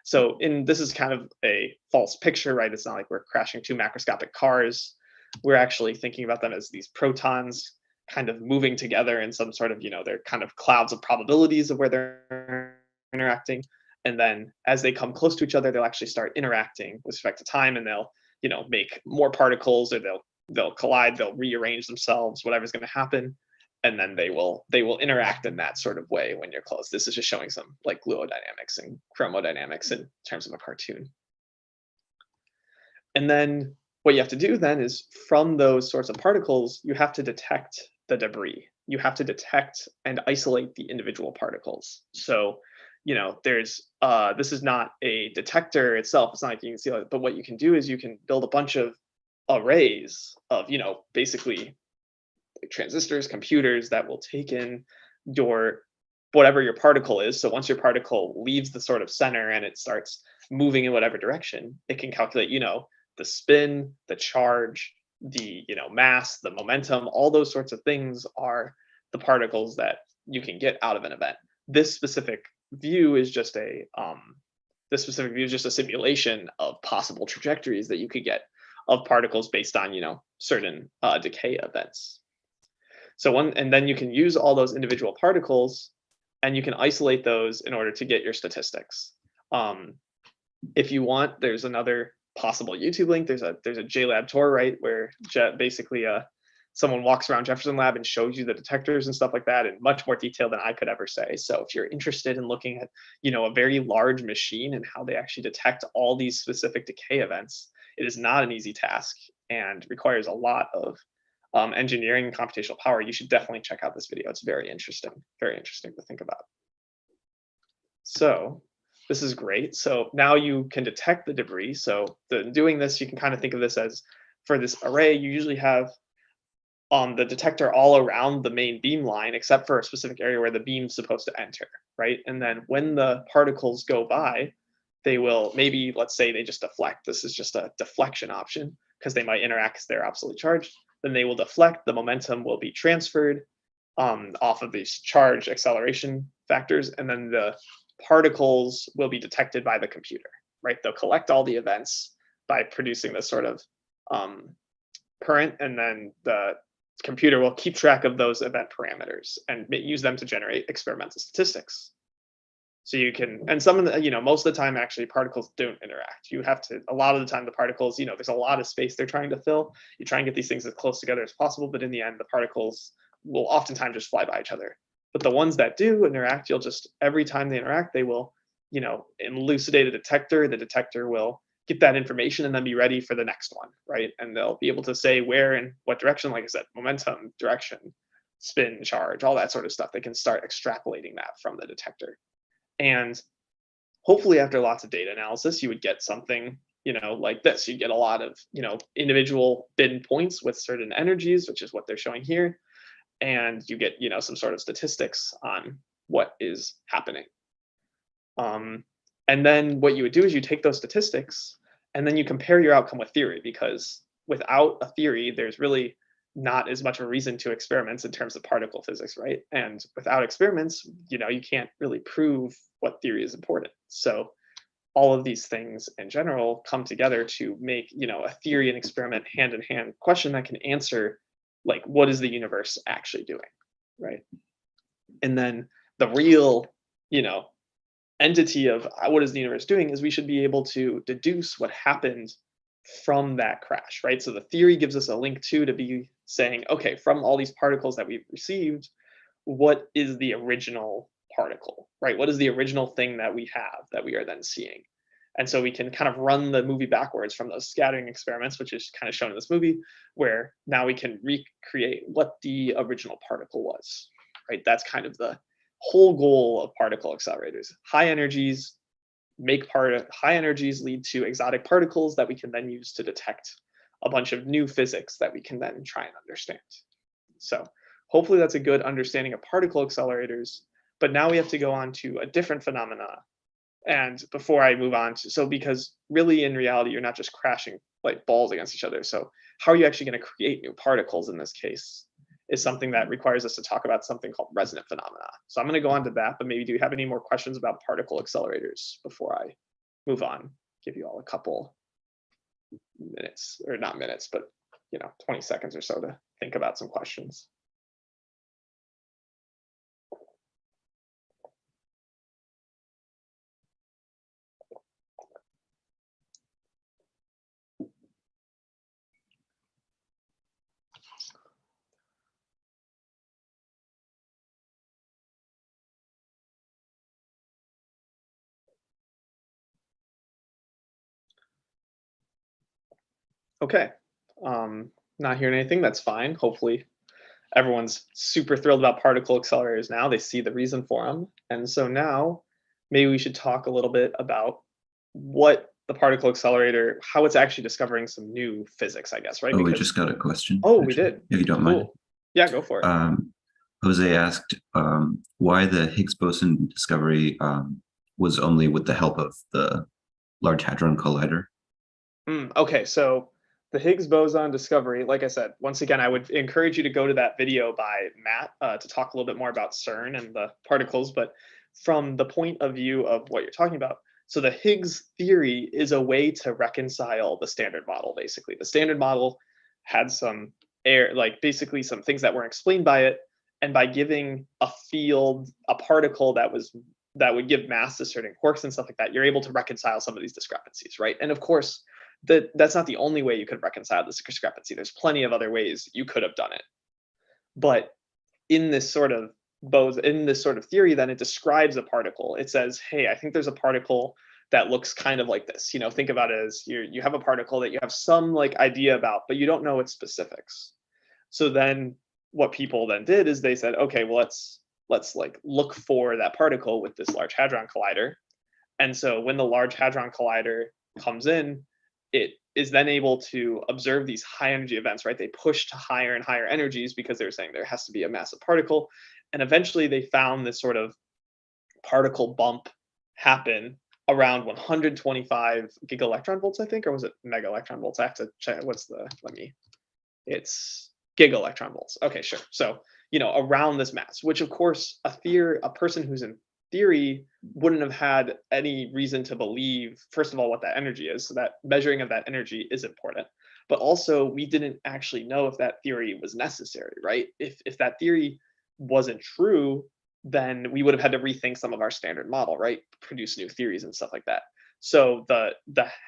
So this is kind of a false picture, right? It's not like we're crashing two macroscopic cars. We're actually thinking about them as these protons kind of moving together in some sort of, they're kind of clouds of probabilities of where they're interacting. And then as they come close to each other, they'll actually start interacting with respect to time, and they'll, make more particles, or they'll collide, they'll rearrange themselves, whatever's going to happen. And then they will interact in that sort of way when you're close. This is just showing some like fluidodynamics and chromodynamics in terms of a cartoon. And then what you have to do then is, from those sorts of particles, you have to detect the debris. You have to detect and isolate the individual particles. So, there's this is not a detector itself. It's not like you can see it, but what you can do is you can build a bunch of arrays of, basically like transistors, computers that will take in whatever your particle is. So once your particle leaves the sort of center and it starts moving in whatever direction, it can calculate, the spin, the charge, the, mass, the momentum. All those sorts of things are the particles that you can get out of an event. This specific view is just a simulation of possible trajectories that you could get of particles based on, certain decay events. And then you can use all those individual particles, and you can isolate those in order to get your statistics. If you want, there's another possible YouTube link. There's a JLab tour, right, where basically someone walks around Jefferson Lab and shows you the detectors and stuff like that in much more detail than I could ever say. So if you're interested in looking at, a very large machine and how they actually detect all these specific decay events, it is not an easy task and requires a lot of engineering and computational power. You should definitely check out this video. It's very interesting to think about. So this is great. So now you can detect the debris. So doing this, you can kind of think of this as, for this array, you usually have the detector all around the main beam line, except for a specific area where the beam's supposed to enter, right? And then when the particles go by, they will maybe, let's say they just deflect. This is just a deflection option because they might interact because they're absolutely charged. Then they will deflect. The momentum will be transferred off of these charge acceleration factors, and then the particles will be detected by the computer, right? They'll collect all the events by producing this sort of current, and then the computer will keep track of those event parameters and use them to generate experimental statistics. So you can, and some of the, most of the time, actually, particles don't interact. You have to, a lot of the time, the particles, there's a lot of space they're trying to fill. You try and get these things as close together as possible, but in the end, the particles will oftentimes just fly by each other. But the ones that do interact, you'll just, every time they interact, they will, elucidate a detector. The detector will get that information and then be ready for the next one, right? And they'll be able to say where and what direction, like I said, momentum, direction, spin, charge, all that sort of stuff. They can start extrapolating that from the detector. And hopefully after lots of data analysis, you would get something, like this. You get a lot of, individual bin points with certain energies, which is what they're showing here. And you get, some sort of statistics on what is happening. And then what you would do is you take those statistics and then you compare your outcome with theory, because without a theory, there's really not as much of a reason to experiments in terms of particle physics, right? And without experiments, you can't really prove what theory is important. So all of these things in general come together to make, a theory and experiment hand-in-hand question that can answer, like, what is the universe actually doing, right? And then the real, entity of what is the universe doing is we should be able to deduce what happened from that crash, right? So the theory gives us a link to be saying, okay, from all these particles that we've received, what is the original particle, right? What is the original thing that we have that we are then seeing? And so we can kind of run the movie backwards from those scattering experiments, which is kind of shown in this movie, where now we can recreate what the original particle was, right? That's kind of the whole goal of particle accelerators. High energies high energies lead to exotic particles that we can then use to detect a bunch of new physics that we can then try and understand. So hopefully that's a good understanding of particle accelerators. But now we have to go on to a different phenomena. And before I move on to, because really in reality, you're not just crashing like balls against each other. So how are you actually going to create new particles in this case is something that requires us to talk about something called resonant phenomena. So I'm going to go on to that, but maybe do you have any more questions about particle accelerators before I move on? Give you all a couple minutes, or not minutes, but 20 seconds or so to think about some questions. Okay, not hearing anything, that's fine. Hopefully everyone's super thrilled about particle accelerators now. They see the reason for them. And so now maybe we should talk a little bit about what the particle accelerator, how it's actually discovering some new physics, I guess, right? Oh, we just got a question. Oh, we actually, did. If you don't mind. Cool. Yeah, go for it. Jose asked why the Higgs boson discovery was only with the help of the Large Hadron Collider. Okay, so the Higgs boson discovery, like I said, once again, I would encourage you to go to that video by Matt to talk a little bit more about CERN and the particles. But from the point of view of what you're talking about, so the Higgs theory is a way to reconcile the standard model, basically. The standard model had some basically some things that weren't explained by it. And by giving a field, a particle that would give mass to certain quarks and stuff like that, you're able to reconcile some of these discrepancies, right? And of course, that's not the only way you could reconcile this discrepancy. There's plenty of other ways you could have done it. But in this sort of theory, then it describes a particle. It says, hey, I think there's a particle that looks kind of like this. Think about it as you have a particle that you have some idea about, but you don't know its specifics. So then what people then did is they said, okay, well, let's look for that particle with this Large Hadron Collider. And so when the Large Hadron Collider comes in, it is then able to observe these high energy events, right? They push to higher and higher energies because they're saying there has to be a massive particle. And eventually they found this sort of particle bump happen around 125 gigaelectron volts, I think, or was it mega electron volts? I have to check. It's gigaelectron volts. Okay, sure. So, around this mass, which of course a person who's in theory wouldn't have had any reason to believe, first of all, what that energy is. So that measuring of that energy is important. But also we didn't actually know if that theory was necessary, right? If that theory wasn't true, then we would have had to rethink some of our standard model, right? Produce new theories and stuff like that. So the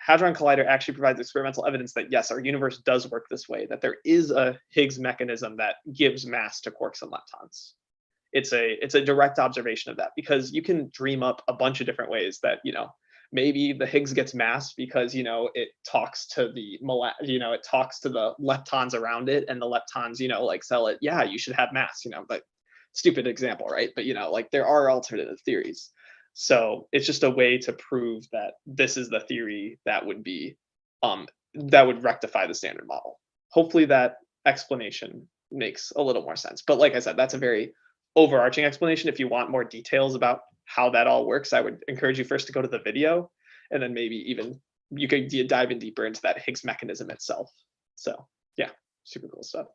Hadron Collider actually provides experimental evidence that yes, our universe does work this way, that there is a Higgs mechanism that gives mass to quarks and leptons. It's a direct observation of that, because you can dream up a bunch of different ways that maybe the Higgs gets mass because it talks to the it talks to the leptons around it, and the leptons sell it, yeah, you should have mass, but stupid example, right? But there are alternative theories. So it's just a way to prove that this is the theory that would be that would rectify the standard model. Hopefully that explanation makes a little more sense. But like I said, that's a very overarching explanation. If you want more details about how that all works, I would encourage you first to go to the video, and then maybe even you could dive in deeper into that Higgs mechanism itself. So yeah, super cool stuff.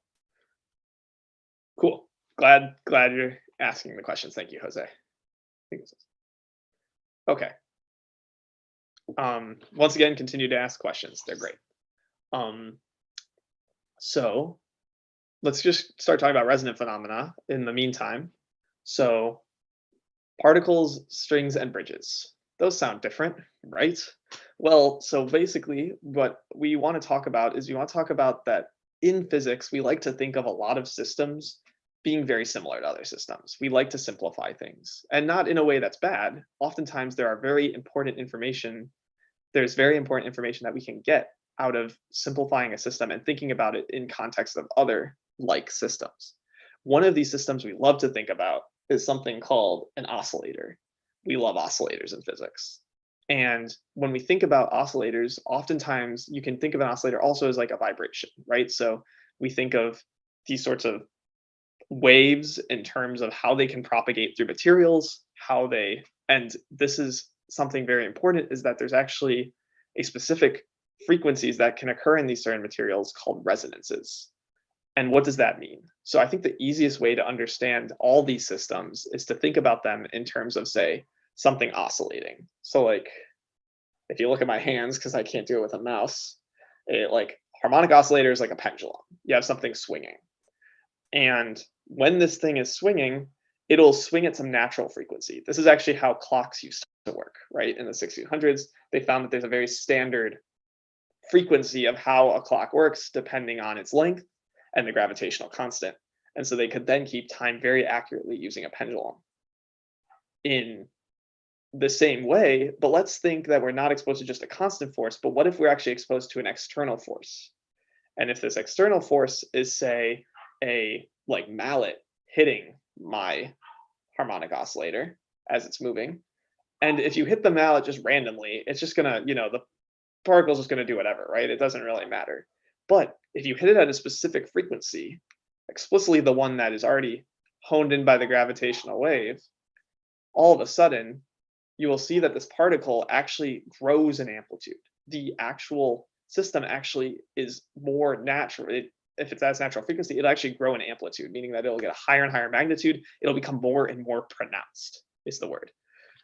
Cool. Glad you're asking the questions. Thank you, Jose. Okay. Once again, continue to ask questions. They're great. So let's just start talking about resonant phenomena in the meantime. So particles, strings, and bridges. Those sound different, right? Well, so basically what we want to talk about is that in physics, we like to think of a lot of systems being very similar to other systems. We like to simplify things, and not in a way that's bad. Oftentimes there's very important information that we can get out of simplifying a system and thinking about it in context of other like systems. One of these systems we love to think about is something called an oscillator. We love oscillators in physics. And when we think about oscillators, oftentimes you can think of an oscillator also as like a vibration, right? So we think of these sorts of waves in terms of how they can propagate through materials, and this is something very important, is that there's actually a specific frequencies that can occur in these certain materials called resonances. And what does that mean? So I think the easiest way to understand all these systems is to think about them in terms of, say, something oscillating. So like, if you look at my hands, because I can't do it with a mouse, like harmonic oscillator is like a pendulum. You have something swinging. And when this thing is swinging, it'll swing at some natural frequency. This is actually how clocks used to work, right? In the 1600s, they found that there's a very standard frequency of how a clock works depending on its length and the gravitational constant. And so they could then keep time very accurately using a pendulum. In the same way, but let's think that we're not exposed to just a constant force, but what if we're actually exposed to an external force? And if this external force is, say, a like mallet hitting my harmonic oscillator as it's moving, and if you hit the mallet just randomly, it's just gonna, the particle's just gonna do whatever, right? It doesn't really matter. But if you hit it at a specific frequency, explicitly the one that is already honed in by the gravitational wave, all of a sudden you will see that this particle actually grows in amplitude. The actual system actually is more natural. If it's at its natural frequency, it'll actually grow in amplitude, meaning that it'll get a higher and higher magnitude. It'll become more and more pronounced, is the word.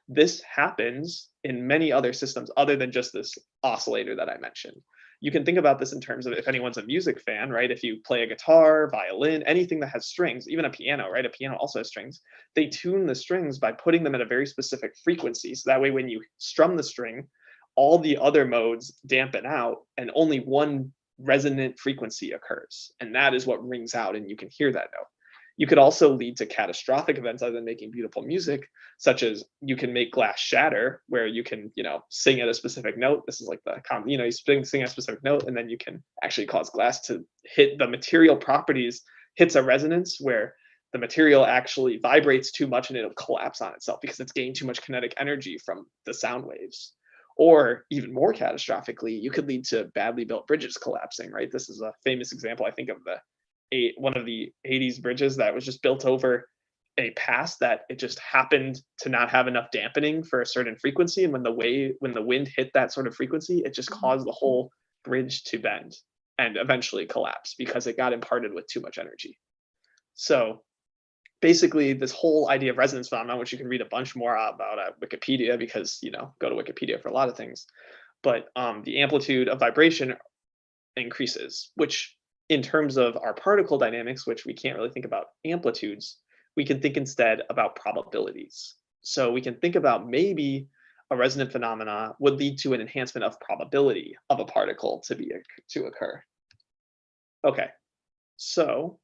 This happens in many other systems other than just this oscillator that I mentioned. You can think about this in terms of, if anyone's a music fan, right? If you play a guitar, violin, anything that has strings, even a piano, right? A piano also has strings. They tune the strings by putting them at a very specific frequency. So that way, when you strum the string, all the other modes dampen out and only one resonant frequency occurs. And that is what rings out, and you can hear that note. You could also lead to catastrophic events other than making beautiful music, such as you can make glass shatter, where you can, sing at a specific note. This is like you sing at a specific note, and then you can actually cause glass to hit the material properties, hits a resonance where the material actually vibrates too much and it'll collapse on itself because it's gained too much kinetic energy from the sound waves. Or even more catastrophically, you could lead to badly built bridges collapsing, right? This is a famous example, I think, of one of the 80s bridges that was just built over a pass that it just happened to not have enough dampening for a certain frequency, and when the wind hit that sort of frequency, it just caused the whole bridge to bend and eventually collapse because it got imparted with too much energy. So basically, this whole idea of resonance phenomenon, which you can read a bunch more about at Wikipedia, because go to Wikipedia for a lot of things, but the amplitude of vibration increases, which in terms of our particle dynamics, which we can't really think about amplitudes, we can think instead about probabilities. So we can think about maybe a resonant phenomena would lead to an enhancement of probability of a particle to occur. Okay, so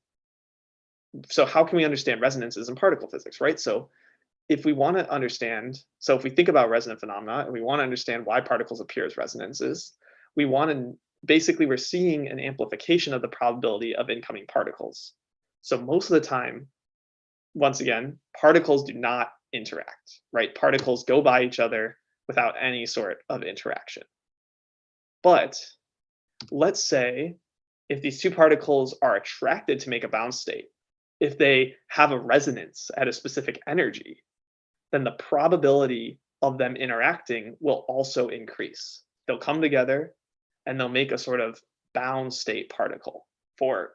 how can we understand resonances in particle physics, right? So if we want to understand, if we think about resonant phenomena and we want to understand why particles appear as resonances, we're seeing an amplification of the probability of incoming particles. So most of the time, once again, particles do not interact, right? Particles go by each other without any sort of interaction. But let's say if these two particles are attracted to make a bound state, if they have a resonance at a specific energy, then the probability of them interacting will also increase. They'll come together and they'll make a sort of bound state particle for,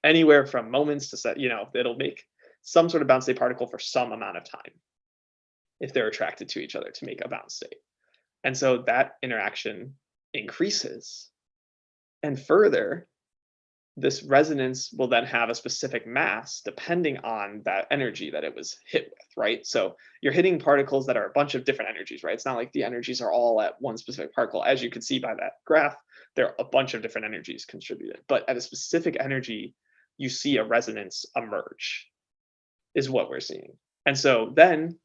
anywhere from moments to it'll make some sort of bound state particle for some amount of time if they're attracted to each other to make a bound state. And so that interaction increases. And further, this resonance will then have a specific mass depending on that energy that it was hit with, right? So you're hitting particles that are a bunch of different energies, right? It's not like the energies are all at one specific particle. As you can see by that graph, there are a bunch of different energies contributed. But at a specific energy, you see a resonance emerge, is what we're seeing. And so then,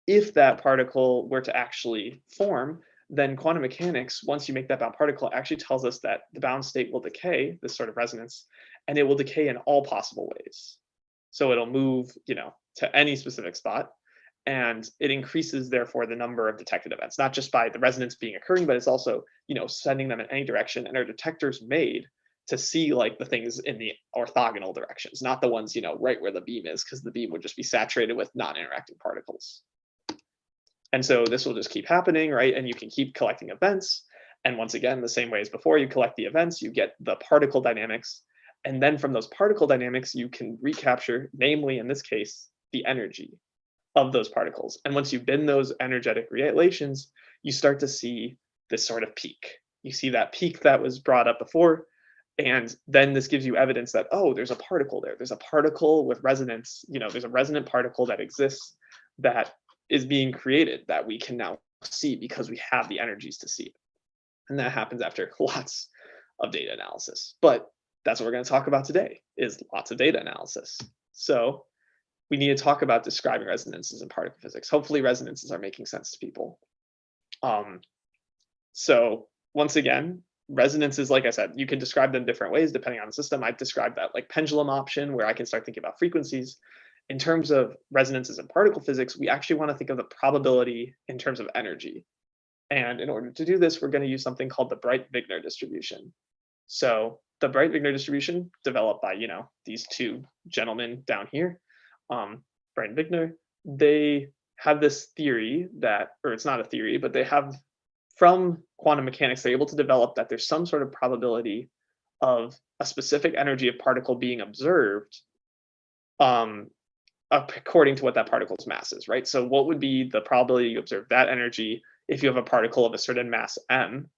if that particle were to actually form, then quantum mechanics, once you make that bound particle, actually tells us that the bound state will decay, this sort of resonance, and it will decay in all possible ways. So it'll move, to any specific spot. And it increases, therefore, the number of detected events, not just by the resonance being occurring, but it's also, sending them in any direction. And our detector's made to see like the things in the orthogonal directions, not the ones, right where the beam is, because the beam would just be saturated with non-interacting particles. And so this will just keep happening, right? And you can keep collecting events. And once again, the same way as before, you collect the events, you get the particle dynamics. And then from those particle dynamics, you can recapture, namely in this case, the energy of those particles. And once you bin those energetic relations, you start to see this sort of peak. You see that peak that was brought up before. And then this gives you evidence that, oh, there's a particle there. There's a particle with resonance. There's a resonant particle that exists that is being created that we can now see because we have the energies to see it. And that happens after lots of data analysis. But that's what we're going to talk about today, is lots of data analysis. So we need to talk about describing resonances in particle physics. Hopefully resonances are making sense to people. So once again, resonances, like I said, you can describe them different ways depending on the system. I've described that like pendulum option where I can start thinking about frequencies. In terms of resonances in particle physics, we actually want to think of the probability in terms of energy. And in order to do this, we're going to use something called the Bright-Wigner distribution. So the Bright-Wigner distribution, developed by, these two gentlemen down here, Bright and Wigner, they have this theory that, or it's not a theory, but they have, from quantum mechanics, they're able to develop that there's some sort of probability of a specific energy of particle being observed according to what that particle's mass is, right? So what would be the probability you observe that energy if you have a particle of a certain mass m?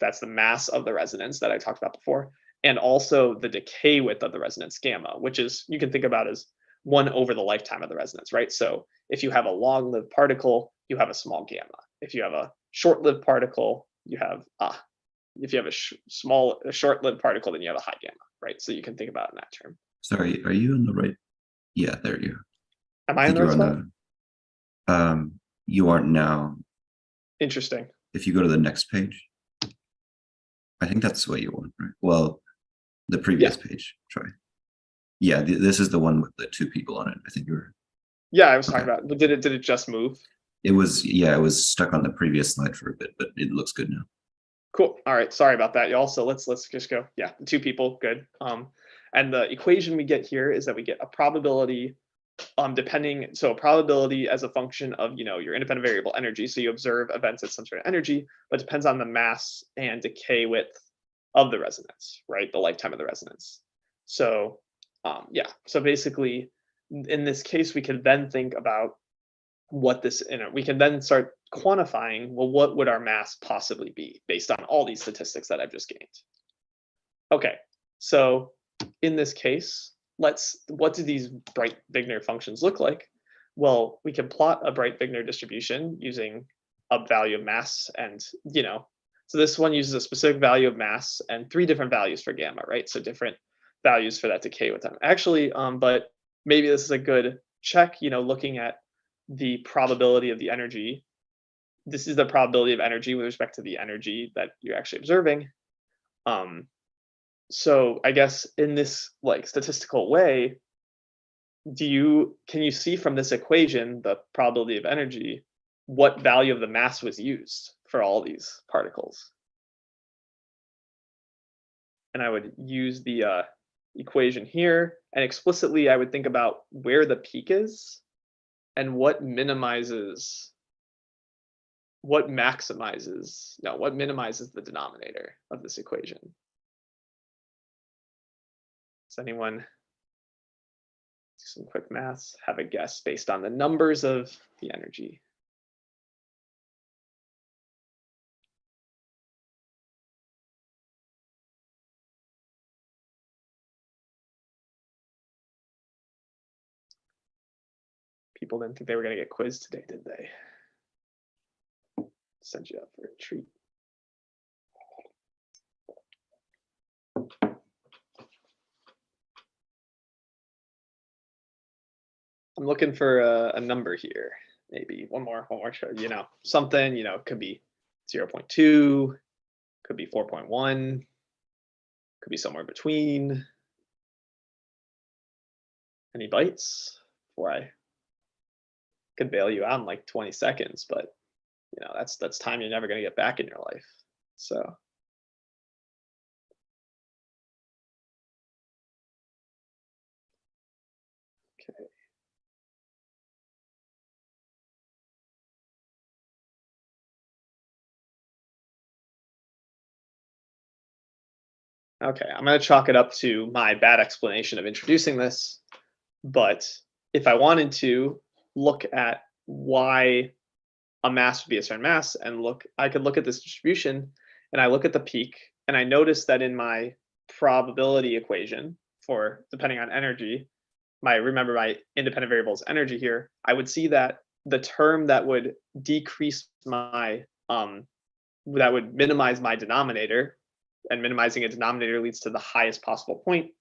That's the mass of the resonance that I talked about before. And also the decay width of the resonance gamma, which is, you can think about as 1 over the lifetime of the resonance, right? So if you have a long-lived particle, you have a small gamma. If you have a short-lived particle, you have if you have a short-lived particle, then you have a high gamma, right? So you can think about it in that term. Sorry, are you on the right? Yeah, there you are. Am I in the right spot? You aren't now. Interesting. If you go to the next page, I think that's the way you want, right? Well, the previous page, try. Yeah, this is the one with the 2 people on it. I think you were. Yeah, I was talking about, but did it just move? It was stuck on the previous slide for a bit, but it looks good now. Cool. All right. Sorry about that, y'all. So let's just go. Yeah, the 2 people, good. And the equation we get here is that we get a probability so a probability as a function of, your independent variable energy. So you observe events at some sort of energy, but depends on the mass and decay width of the resonance, right? The lifetime of the resonance. So so basically in this case, we can then think about what this, we can then start quantifying, well, what would our mass possibly be based on all these statistics that I've just gained? Okay, so in this case, what do these Bright-Wigner functions look like? Well, we can plot a Bright-Wigner distribution using a value of mass and, so this one uses a specific value of mass and 3 different values for gamma, right? So different values for that decay with time. Actually, but maybe this is a good check, looking at the probability of the energy. This is the probability of energy with respect to the energy that you're actually observing. So I guess in this like statistical way, can you see from this equation, the probability of energy, what value of the mass was used for all these particles? And I would use the equation here, and explicitly I would think about where the peak is and what minimizes the denominator of this equation. Does anyone do some quick maths, have a guess based on the numbers of the energy? People didn't think they were going to get quizzed today, did they? Send you up for a treat. I'm looking for a number here. Maybe one more, something, could be 0.2, could be 4.1, could be somewhere between. Any bites? Before I could bail you out in like 20 seconds, but you know, that's time you're never going to get back in your life. So okay. Okay, I'm going to chalk it up to my bad explanation of introducing this. But if I wanted to look at why a mass would be a certain mass and I could look at this distribution and I look at the peak and I notice that in my probability equation for depending on energy, remember my independent variable is energy here, I would see that the term that would decrease my that would minimize my denominator, and minimizing a denominator leads to the highest possible point,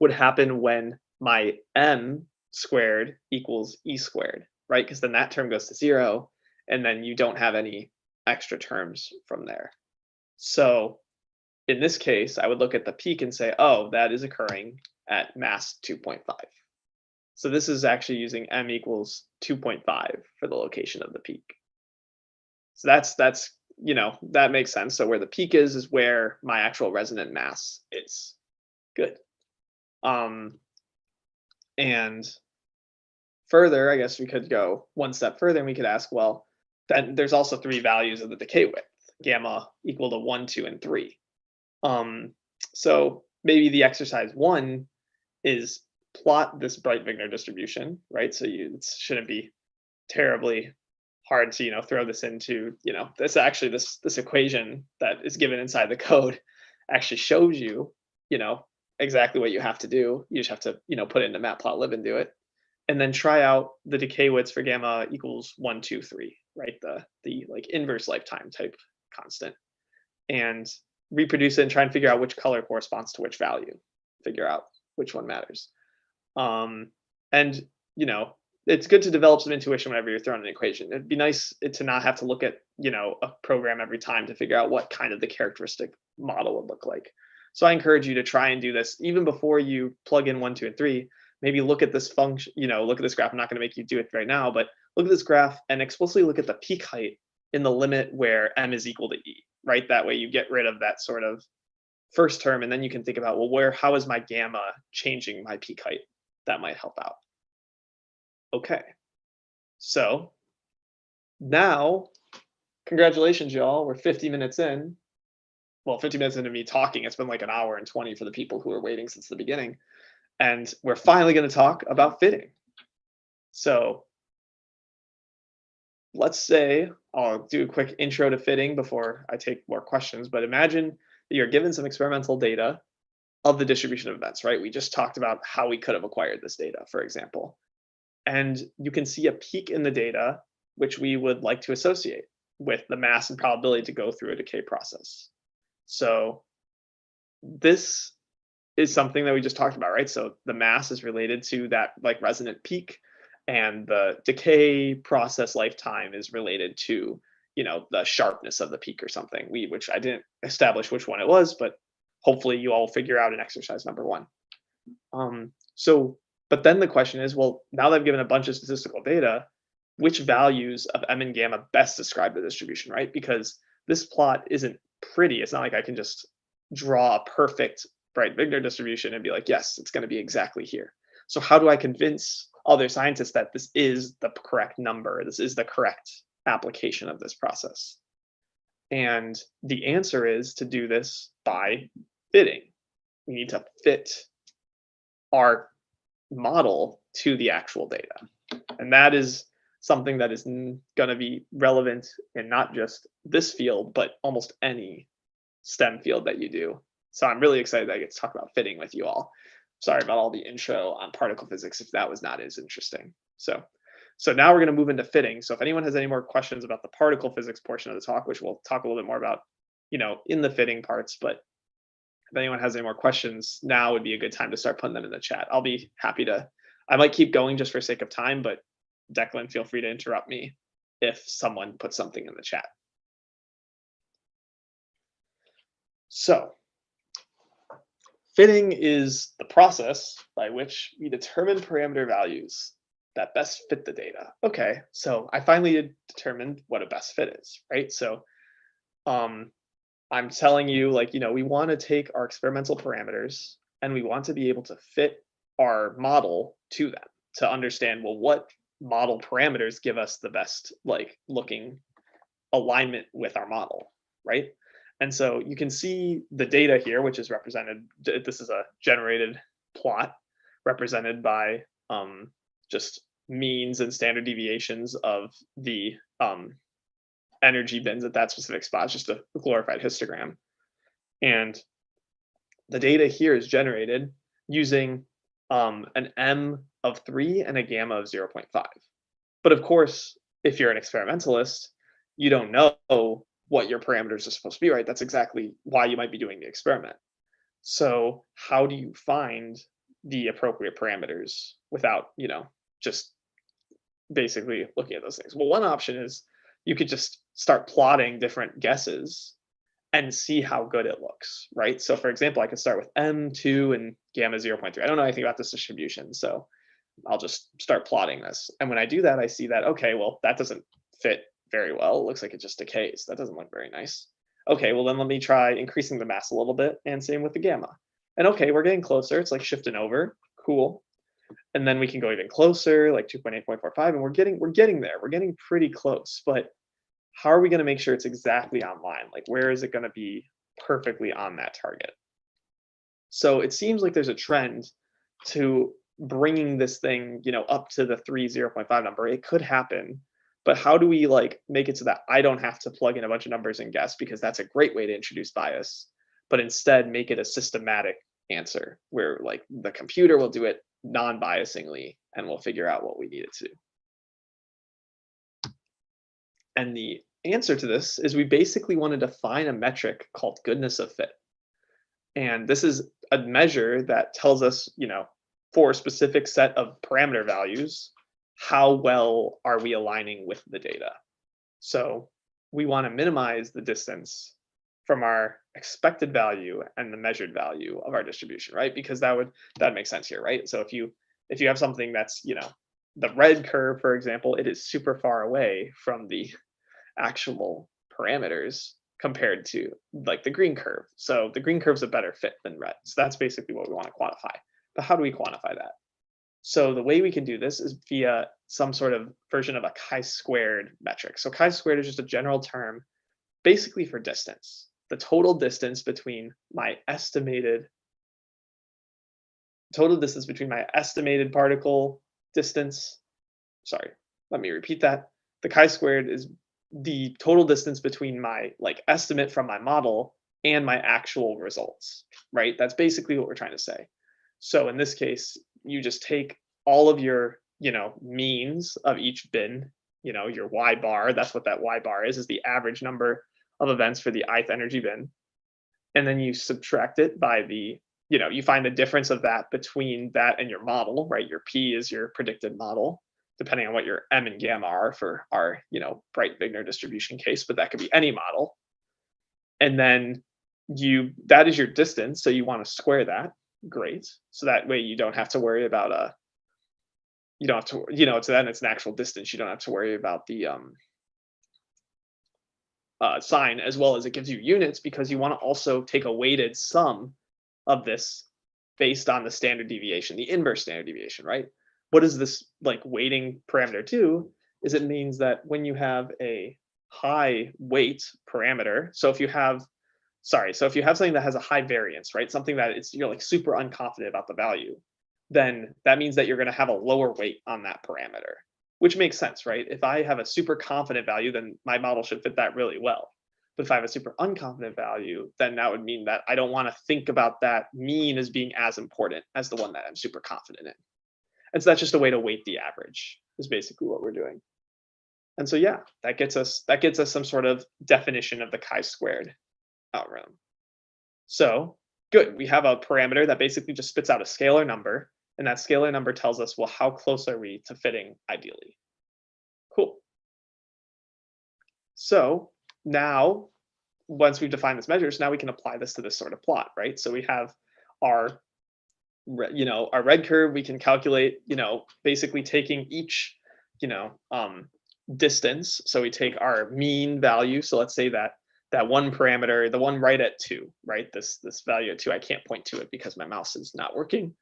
would happen when my m squared equals e squared, right? Because then that term goes to 0, and then you don't have any extra terms from there. So in this case, I would look at the peak and say, oh, that is occurring at mass 2.5. So this is actually using m equals 2.5 for the location of the peak. So that's you know, that makes sense. So where the peak is where my actual resonant mass is. Good. And further, I guess we could go one step further and we could ask, well, then there's also 3 values of the decay width, gamma equal to 1, 2, and 3. So maybe the exercise 1 is plot this Breit-Wigner distribution, right? So it shouldn't be terribly hard to, you know, throw this into, you know, this equation that is given inside the code actually shows you, you know, exactly what you have to do. You just have to, you know, put it into matplotlib and do it, and then try out the decay widths for gamma equals 1, 2, 3, right? The like inverse lifetime type constant, and reproduce it and try and figure out which color corresponds to which value. Figure out which one matters. And you know, it's good to develop some intuition whenever you're throwing an equation. It'd be nice to not have to look at, you know, a program every time to figure out what kind of the characteristic model would look like. So I encourage you to try and do this even before you plug in 1, 2, and 3. Maybe look at this function, you know, look at this graph. I'm not going to make you do it right now, but look at this graph and explicitly look at the peak height in the limit where m is equal to e, right? That way you get rid of that sort of first term, and then you can think about, well, how is my gamma changing my peak height? That might help out. Okay, so now, congratulations, y'all. We're 50 minutes in. Well, 50 minutes into me talking. It's been like an hour and 20 for the people who are waiting since the beginning. And we're finally going to talk about fitting. So let's say I'll do a quick intro to fitting before I take more questions. But imagine that you're given some experimental data of the distribution of events, right? We just talked about how we could have acquired this data, for example. And you can see a peak in the data, which we would like to associate with the mass and probability to go through a decay process. So this is something that we just talked about, right? So the mass is related to that like resonant peak, and the decay process lifetime is related to, you know, the sharpness of the peak or something, which I didn't establish which one it was, but hopefully you all figure out in exercise number 1. But then the question is, well, now that I've given a bunch of statistical data, which values of m and gamma best describe the distribution, right? Because this plot isn't pretty. It's not like I can just draw a perfect Breit-Wigner distribution and be like, yes, it's going to be exactly here. So how do I convince other scientists that this is the correct number? This is the correct application of this process? And the answer is to do this by fitting. We need to fit our model to the actual data. And that is something that is going to be relevant in not just this field, but almost any STEM field that you do. So I'm really excited that I get to talk about fitting with you all. Sorry about all the intro on particle physics if that was not as interesting. So now we're going to move into fitting. So if anyone has any more questions about the particle physics portion of the talk, which we'll talk a little bit more about, you know, in the fitting parts, but if anyone has any more questions, now would be a good time to start putting them in the chat. I'll be happy to. I might keep going just for sake of time, but Declan, feel free to interrupt me if someone puts something in the chat. So fitting is the process by which we determine parameter values that best fit the data. Okay, so I finally determined what a best fit is, right? So I'm telling you, like, we want to take our experimental parameters and we want to be able to fit our model to them to understand, well, what model parameters give us the best like looking alignment with our model, right? And so you can see the data here, which is represented. This is a generated plot represented by just means and standard deviations of the energy bins at that specific spot, just a glorified histogram. And the data here is generated using an M of 3 and a gamma of 0.5. But of course, if you're an experimentalist, you don't know what your parameters are supposed to be, right? That's exactly why you might be doing the experiment. So how do you find the appropriate parameters without, just basically looking at those things? Well, one option is you could just start plotting different guesses and see how good it looks, right? So for example, I could start with M2 and gamma 0.3. I don't know anything about this distribution, so I'll just start plotting this. And when I do that, I see that, okay, well, that doesn't fit very well. It looks like it just decays. That doesn't look very nice. Okay, well, then let me try increasing the mass a little bit, and same with the gamma. And okay, we're getting closer. It's like shifting over. Cool. And then we can go even closer, like 2.8.45, and we're getting there. We're getting pretty close. But how are we going to make sure it's exactly on line? Like, where is it going to be perfectly on that target? So it seems like there's a trend to bringing this thing, up to the 0.5 number. It could happen, but how do we like make it so that I don't have to plug in a bunch of numbers and guess, because that's a great way to introduce bias, but instead make it a systematic answer where like the computer will do it non-biasingly and we'll figure out what we need it to. And the answer to this is we basically want to define a metric called goodness of fit. And this is a measure that tells us, for a specific set of parameter values, how well are we aligning with the data? So we want to minimize the distance from our expected value and the measured value of our distribution, right? Because that makes sense here, right? So if you have something that's, the red curve, for example, it is super far away from the actual parameters compared to like the green curve. So the green curve's a better fit than red. So that's basically what we want to quantify. But how do we quantify that? So the way we can do this is via some sort of version of a chi-squared metric. So chi-squared is just a general term basically for distance. The total distance between my estimated particle distance. Sorry, let me repeat that. The chi-squared is the total distance between my like estimate from my model and my actual results, right? That's basically what we're trying to say. So in this case, you just take all of your, means of each bin, your Y bar, that's what that Y bar is the average number of events for the ith energy bin. And then you subtract it by the, you find the difference of that between that and your model, right? Your P is your predicted model, depending on what your M and gamma are for our, Bright-Wigner distribution case, but that could be any model. And then that is your distance. So you want to square that. Great. So that way you don't have to worry about so then it's an actual distance. You don't have to worry about the sign, as well as it gives you units, because you want to also take a weighted sum of this based on the standard deviation, the inverse standard deviation, right? What does this like weighting parameter do? Is it means that when you have a high weight parameter, so if you have something that has a high variance, right? Something that you're like super unconfident about the value, then that means that you're going to have a lower weight on that parameter, which makes sense, right? If I have a super confident value, then my model should fit that really well. But if I have a super unconfident value, then that would mean that I don't want to think about that mean as being as important as the one that I'm super confident in. And so that's just a way to weight the average, is basically what we're doing. And so yeah, that gets us some sort of definition of the chi-squared algorithm. So good, we have a parameter that basically just spits out a scalar number, and that scalar number tells us, well, how close are we to fitting ideally? Cool. So now, once we've defined this measure, now we can apply this to this sort of plot, right? So we have our our red curve, we can calculate, basically taking each, distance. So we take our mean value. So let's say that one parameter, the one right at 2, right? This value at 2, I can't point to it because my mouse is not working.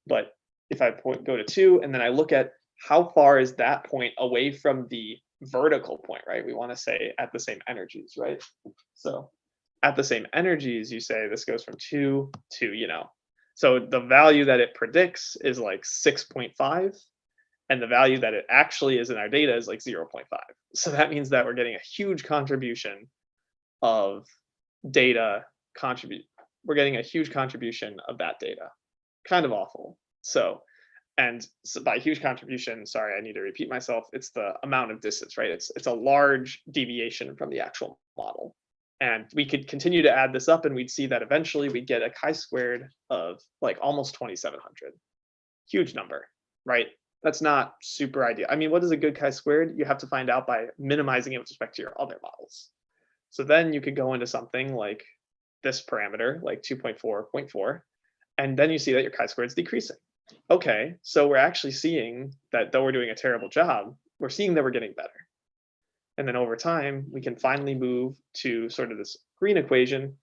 But if I go to 2, and then I look at how far is that point away from the vertical point, right? We want to say at the same energies, right? So at the same energies, you say this goes from 2 to, so the value that it predicts is like 6.5, and the value that it actually is in our data is like 0.5. So that means that we're getting a huge contribution of data we're getting a huge contribution of that data. Kind of awful. So by huge contribution, sorry, I need to repeat myself, it's the amount of distance, right? It's a large deviation from the actual model. And we could continue to add this up, and we'd see that eventually we'd get a chi-squared of like almost 2,700. Huge number, right? That's not super ideal. I mean, what is a good chi-squared? You have to find out by minimizing it with respect to your other models. So then you could go into something like this parameter, like 2.4.4, and then you see that your chi-squared is decreasing. Okay, so we're actually seeing that though we're doing a terrible job, we're seeing that we're getting better. And then over time, we can finally move to sort of this green equation,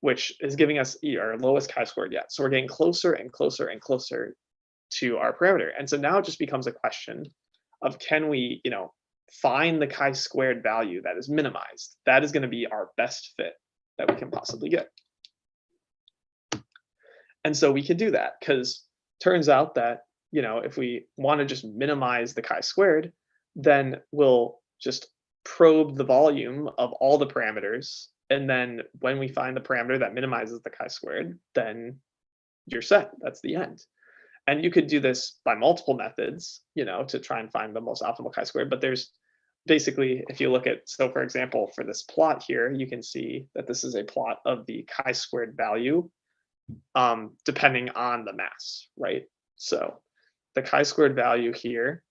which is giving us our lowest chi-squared yet. So we're getting closer and closer and closer to our parameter. And so now it just becomes a question of, can we, find the chi-squared value that is minimized? That is going to be our best fit that we can possibly get. And so we can do that, because turns out that, if we want to just minimize the chi-squared, then we'll just probe the volume of all the parameters. And then when we find the parameter that minimizes the chi-squared, then you're set. That's the end. And you could do this by multiple methods, to try and find the most optimal chi-squared. But there's basically, if you look at, so for example, for this plot here, you can see that this is a plot of the chi-squared value, depending on the mass, right? So the chi-squared value here,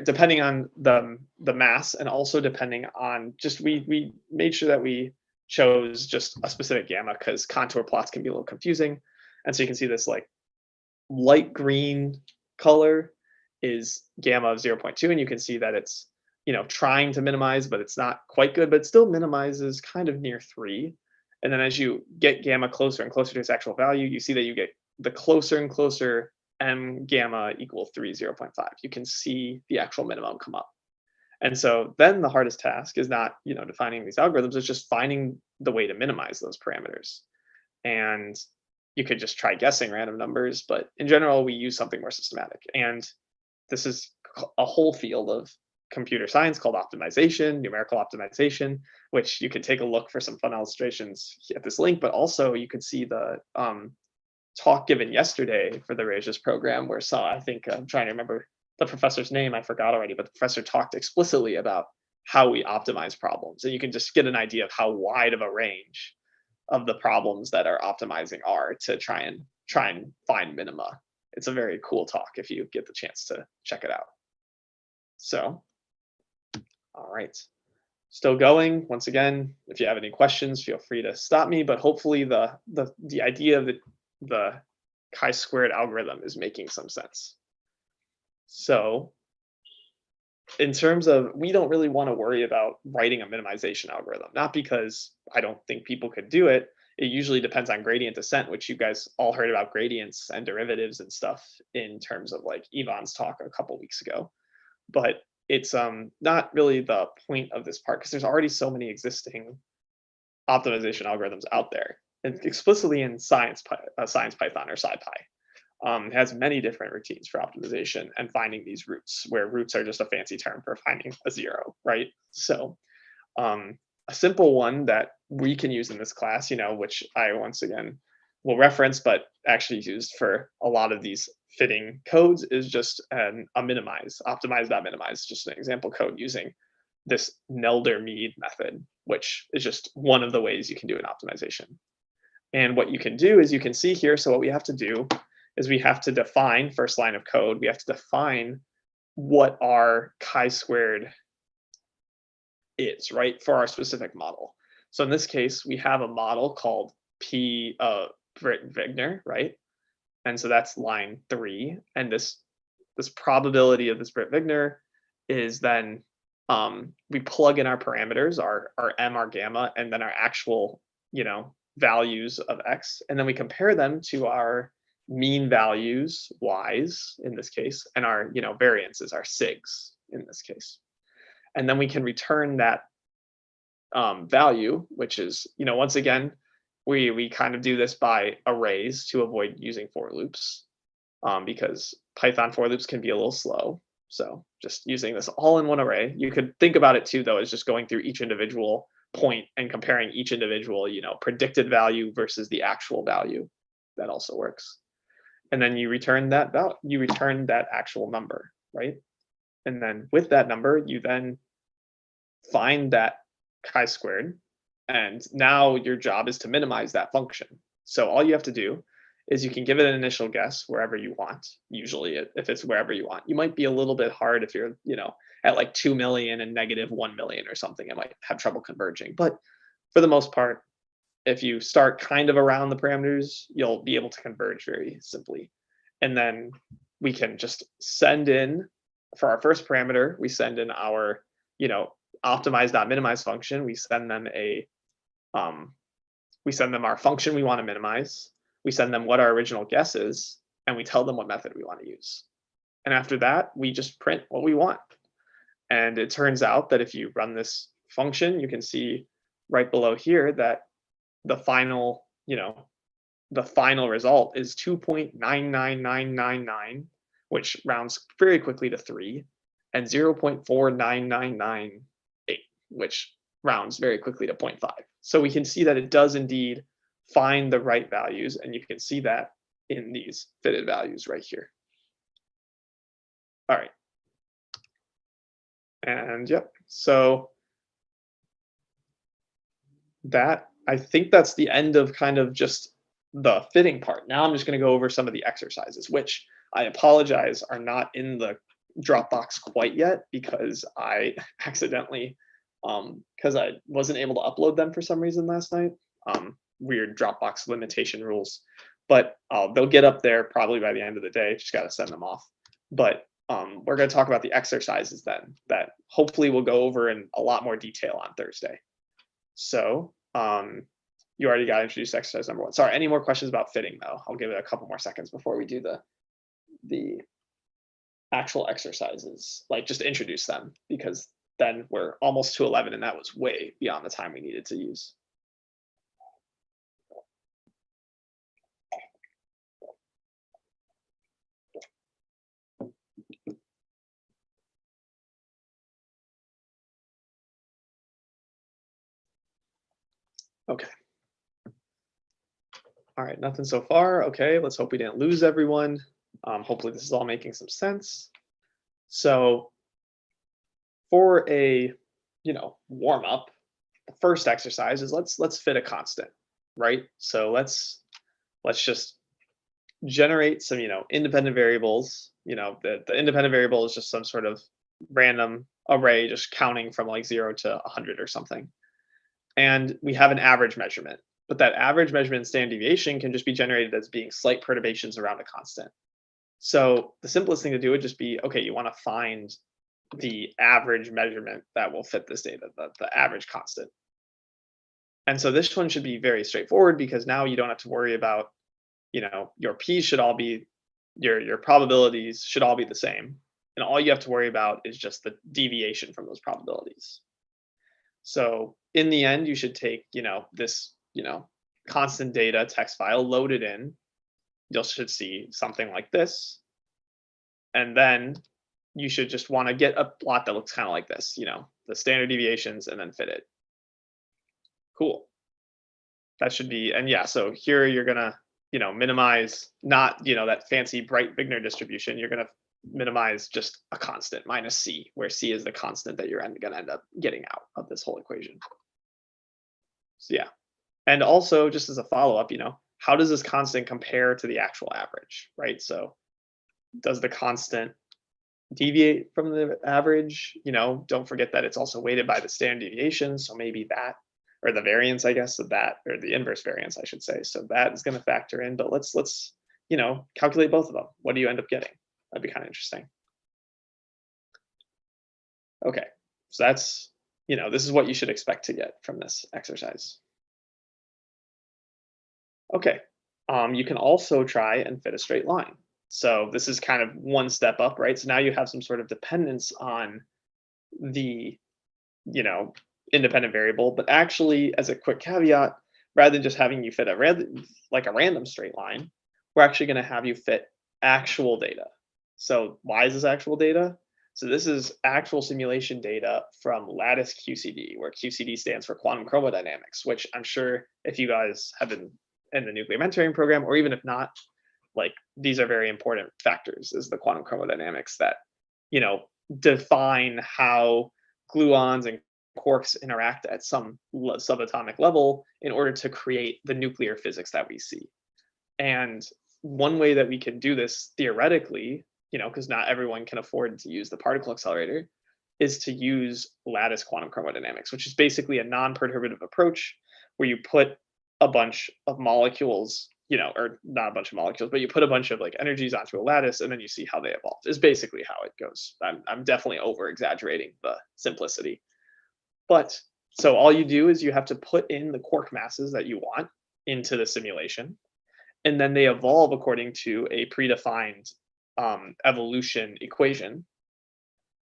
depending on the mass, and also depending on just, we made sure that we chose just a specific gamma, because contour plots can be a little confusing. And so you can see this like light green color is gamma of 0.2, and you can see that it's trying to minimize, but it's not quite good, but it still minimizes kind of near 3. And then as you get gamma closer and closer to its actual value, you see that you get the closer and closer m gamma equal 3, 0.5. You can see the actual minimum come up. And so then the hardest task is not, defining these algorithms, it's just finding the way to minimize those parameters. And you could just try guessing random numbers, but in general, we use something more systematic. And this is a whole field of computer science called optimization, numerical optimization, which you could take a look for some fun illustrations at this link, but also you could see the talk given yesterday for the REYES program, where I think I'm trying to remember the professor's name, I forgot already, but the professor talked explicitly about how we optimize problems. And you can just get an idea of how wide of a range of the problems that are optimizing are to try and find minima. It's a very cool talk if you get the chance to check it out. So, all right, still going. Once again, if you have any questions, feel free to stop me, but hopefully the idea of the chi-squared algorithm is making some sense. So in terms of, we don't really want to worry about writing a minimization algorithm, not because I don't think people could do it. It usually depends on gradient descent, which you guys all heard about gradients and derivatives and stuff in terms of like Yvonne's talk a couple weeks ago. But it's not really the point of this part, because there's already so many existing optimization algorithms out there, and explicitly in Science Python or SciPy. Has many different routines for optimization and finding these roots, where roots are just a fancy term for finding a 0, right? So a simple one that we can use in this class, which I once again will reference, but actually used for a lot of these fitting codes, is just a optimize.minimize, just an example code using this Nelder-Mead method, which is just one of the ways you can do an optimization. And what you can do is, you can see here, so what we have to do is we have to define, first line of code, we have to define what our chi-squared is, right, for our specific model. So in this case, we have a model called P Britt-Wigner, right? And so that's line 3. And this probability of this Britt-Wigner is then we plug in our parameters, our M, our gamma, and then our actual, values of X. And then we compare them to our mean values, Y's in this case, and our, variances, our SIGs in this case. And then we can return that value, which is, once again, we kind of do this by arrays to avoid using for loops, because Python for loops can be a little slow. So just using this all in one array. You could think about it too, though, as just going through each individual point and comparing each individual, predicted value versus the actual value. That also works. And then you return that value, you return that actual number, right? And then with that number, you then find that chi-squared. And now your job is to minimize that function. So all you have to do is you can give it an initial guess wherever you want. Usually if it's wherever you want, you might be a little bit hard if you're, at like 2 million and -1 million or something, it might have trouble converging. But for the most part, if you start kind of around the parameters, you'll be able to converge very simply. And then we can just send in, for our first parameter, we send in our, optimize.minimize function. We send them our function we want to minimize. We send them what our original guess is, and we tell them what method we want to use. And after that, we just print what we want. And it turns out that if you run this function, you can see right below here that the final, the final result is 2.99999, which rounds very quickly to 3, and 0.49998, which rounds very quickly to 0.5. So we can see that it does indeed find the right values, and you can see that in these fitted values right here. All right. And yep, so I think that's the end of kind of just the fitting part. Now I'm just going to go over some of the exercises, which I apologize are not in the Dropbox quite yet because I accidentally, because I wasn't able to upload them for some reason last night. Weird Dropbox limitation rules, but they'll get up there probably by the end of the day. Just got to send them off. But we're going to talk about the exercises then that hopefully we'll go over in a lot more detail on Thursday. So you already got introduced to exercise number 1. Sorry, any more questions about fitting though? I'll give it a couple more seconds before we do the actual exercises, like just introduce them, because then we're almost to 11 and that was way beyond the time we needed to use. Okay. All right, nothing so far. Okay, let's hope we didn't lose everyone. Hopefully this is all making some sense. So for a, warm up, the first exercise is let's fit a constant, right? So let's just generate some, independent variables. The independent variable is just some sort of random array, just counting from like 0 to 100 or something. And we have an average measurement, but that average measurement standard deviation can just be generated as being slight perturbations around a constant. So the simplest thing to do would just be, okay, you want to find the average measurement that will fit this data, the average constant. And so this one should be very straightforward because now you don't have to worry about, your P's should all be, your probabilities should all be the same. And all you have to worry about is just the deviation from those probabilities. So in the end, you should take, this, constant data text file, load it in. You should see something like this. And then you should just want to get a plot that looks kind of like this, the standard deviations, and then fit it. Cool. That should be, and yeah, so here you're gonna, minimize not, that fancy Bright-Wigner distribution. You're gonna minimize just a constant minus C, where C is the constant that you're gonna end up getting out of this whole equation. So yeah, and also just as a follow-up, how does this constant compare to the actual average, right? So does the constant deviate from the average? Don't forget that it's also weighted by the standard deviation, so maybe that or the variance, I guess, of that, or the inverse variance, I should say. So that is going to factor in, but let's calculate both of them. What do you end up getting? That'd be kind of interesting. Okay, so that's, this is what you should expect to get from this exercise. Okay, you can also try and fit a straight line. So this is kind of one step up, right? So now you have some sort of dependence on the, independent variable, but actually, as a quick caveat, rather than just having you fit a random straight line, we're actually going to have you fit actual data. So why is this actual data? So this is actual simulation data from lattice QCD, where QCD stands for quantum chromodynamics, which I'm sure if you guys have been in the nuclear mentoring program, or even if not, like, these are very important factors, is the quantum chromodynamics that, define how gluons and quarks interact at some subatomic level in order to create the nuclear physics that we see. And one way that we can do this theoretically, because not everyone can afford to use the particle accelerator, is to use lattice quantum chromodynamics, which is basically a non-perturbative approach where you put a bunch of molecules, or not a bunch of molecules, but you put a bunch of like energies onto a lattice and then you see how they evolve, is basically how it goes. I'm definitely over exaggerating the simplicity. But so all you do is you have to put in the quark masses that you want into the simulation, and then they evolve according to a predefined evolution equation.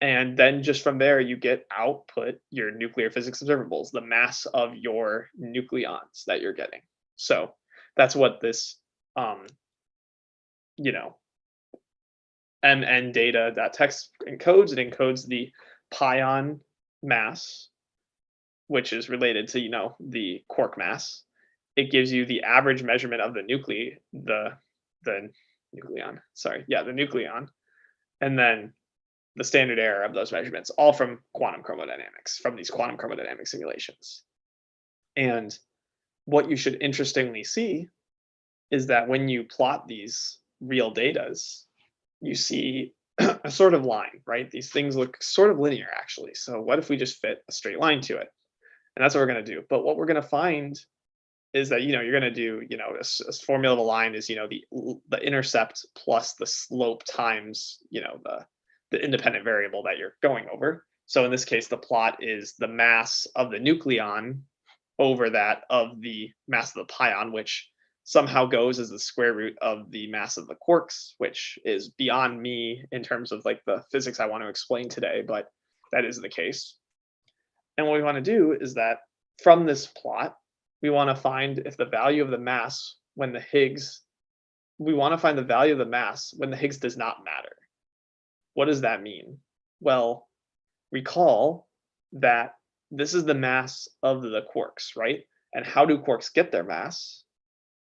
And then just from there, you get output your nuclear physics observables, the mass of your nucleons that you're getting. So that's what this, MN data.txt encodes. It encodes the pion mass, which is related to, the quark mass. It gives you the average measurement of the nucleon, and then the standard error of those measurements, all from quantum chromodynamics, from these quantum chromodynamic simulations. And what you should interestingly see is that when you plot these real datas, you see a sort of line, right? These things look sort of linear, actually. So what if we just fit a straight line to it? And that's what we're going to do. But what we're going to find is that, you're going to do, a formula of a line is, the intercept plus the slope times, the independent variable that you're going over. So in this case, the plot is the mass of the nucleon over that of the mass of the pion, which somehow goes as the square root of the mass of the quarks, which is beyond me in terms of like the physics I want to explain today, but that is the case. And what we want to do is that from this plot, we want to find if the value of the mass when the Higgs, we want to find the value of the mass when the Higgs does not matter. What does that mean? Well, recall that this is the mass of the quarks, right? And how do quarks get their mass?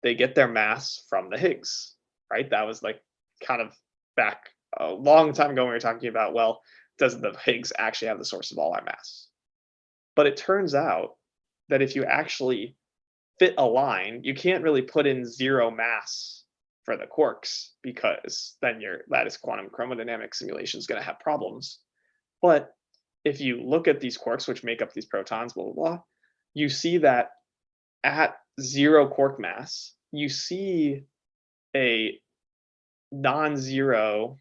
They get their mass from the Higgs, right? That was like kind of back a long time ago when we were talking about, well, does the Higgs actually have the source of all our mass? But it turns out that if you actually fit a line, you can't really put in zero mass for the quarks, because then your lattice quantum chromodynamic simulation is going to have problems. But if you look at these quarks, which make up these protons, blah, blah, blah, you see that at zero quark mass, you see a non-zero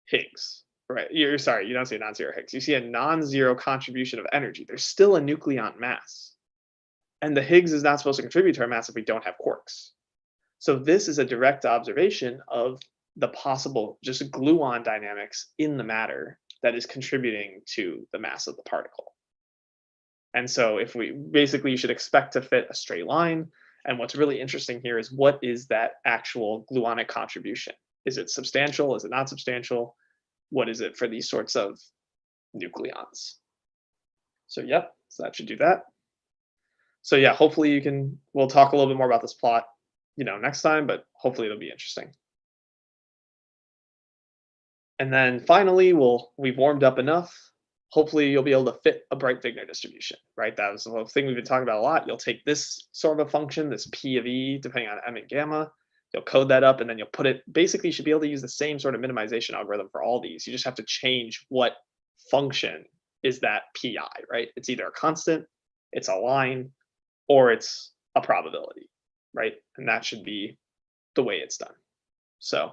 Higgs, right? You don't see a non-zero Higgs. You see a non-zero contribution of energy. There's still a nucleon mass. And the Higgs is not supposed to contribute to our mass if we don't have quarks. So this is a direct observation of the possible just gluon dynamics in the matter that is contributing to the mass of the particle. And so if we basically, you should expect to fit a straight line. And what's really interesting here is, what is that actual gluonic contribution? Is it substantial? Is it not substantial? What is it for these sorts of nucleons? So yep, so that should do that. So yeah, hopefully we'll talk a little bit more about this plot, next time, but hopefully it'll be interesting. And then finally, we've warmed up enough. Hopefully you'll be able to fit a Breit-Wigner distribution, right? That was the thing we've been talking about a lot. You'll take this sort of a function, this P of E, depending on M and gamma, you'll code that up, and then you'll put it, basically you should be able to use the same sort of minimization algorithm for all these. You just have to change what function is that PI, right? It's either a constant, it's a line, or it's a probability, right? And that should be the way it's done. So,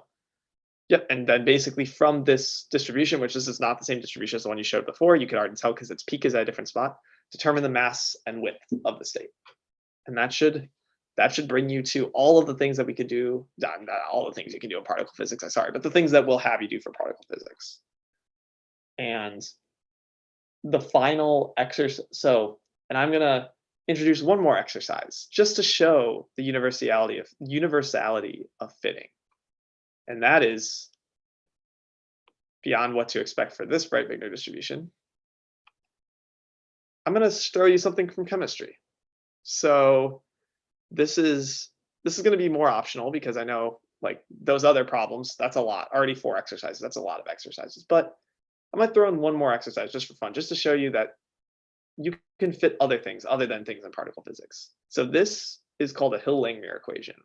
yep. And then basically from this distribution, which this is not the same distribution as the one you showed before, you can already tell because its peak is at a different spot, determine the mass and width of the state. And that should bring you to all of the things that we could do, not all the things you can do in particle physics, I'm sorry, but the things that we'll have you do for particle physics. And the final exercise, and I'm gonna introduce one more exercise just to show the universality of fitting. And that is beyond what to expect for this Breit-Wigner distribution. I'm gonna throw you something from chemistry. So this is going to be more optional because I know like those other problems, that's a lot. Already 4 exercises, that's a lot of exercises. But I might throw in one more exercise just for fun, just to show you that you can fit other things other than things in particle physics. So this is called a Hill-Langmuir equation.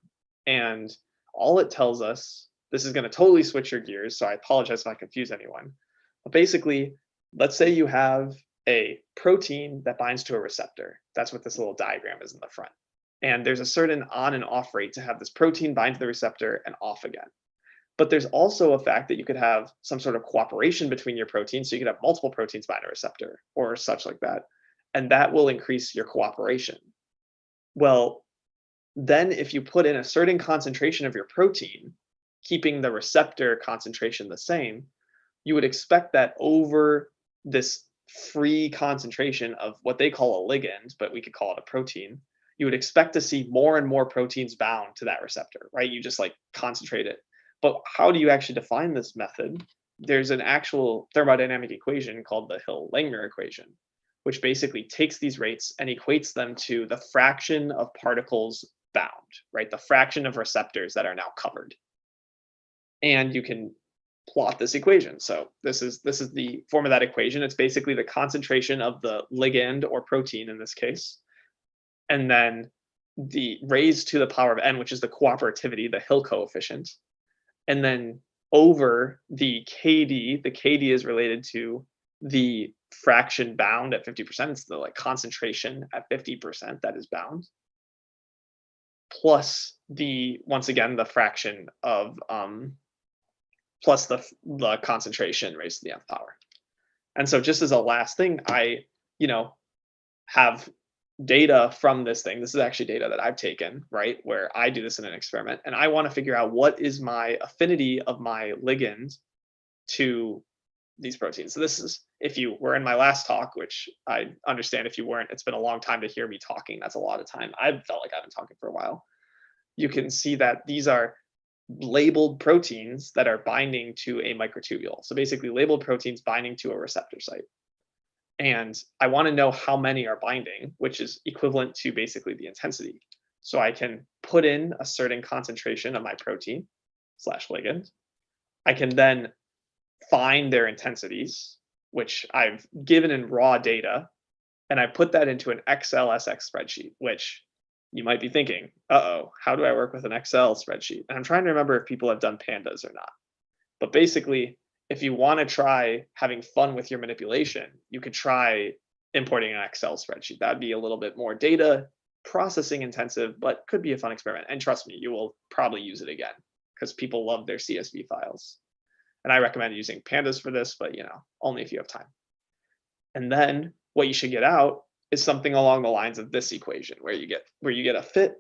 And all it tells us, this is going to totally switch your gears, so I apologize if I confuse anyone. But basically, let's say you have a protein that binds to a receptor. That's what this little diagram is in the front. And there's a certain on and off rate to have this protein bind to the receptor and off again. But there's also a fact that you could have some sort of cooperation between your proteins. So you could have multiple proteins bind a receptor or such like that. And that will increase your cooperation. Well, then if you put in a certain concentration of your protein, keeping the receptor concentration the same, you would expect that over this free concentration of what they call a ligand, but we could call it a protein, you would expect to see more and more proteins bound to that receptor, right? You just like concentrate it. But how do you actually define this method? There's an actual thermodynamic equation called the Hill-Langmuir equation, which basically takes these rates and equates them to the fraction of particles bound, right? The fraction of receptors that are now covered. And you can plot this equation. So this is the form of that equation. It's basically the concentration of the ligand or protein in this case, and then the raised to the power of n, which is the cooperativity, the Hill coefficient, and then over the KD. The KD is related to the fraction bound at 50%. It's the like concentration at 50% that is bound, plus the, once again, the fraction of plus the concentration raised to the nth power. And so just as a last thing, I have data from this thing. This is actually data that I've taken, right, where I do this in an experiment, and I want to figure out what is my affinity of my ligand to these proteins. So this is, if you were in my last talk, which I understand if you weren't, it's been a long time to hear me talking. That's a lot of time. I felt like I've been talking for a while. You can see that these are labeled proteins that are binding to a microtubule. So basically labeled proteins binding to a receptor site. And I want to know how many are binding, which is equivalent to basically the intensity. So I can put in a certain concentration of my protein / ligand. I can then find their intensities, which I've given in raw data, and I put that into an XLSX spreadsheet, which you might be thinking, how do I work with an Excel spreadsheet? And I'm trying to remember if people have done pandas or not. But basically, if you want to try having fun with your manipulation, you could try importing an Excel spreadsheet. That'd be a little bit more data processing intensive, but could be a fun experiment. And trust me, you will probably use it again because people love their CSV files. And I recommend using pandas for this, but only if you have time. And then what you should get out is something along the lines of this equation, where you get a fit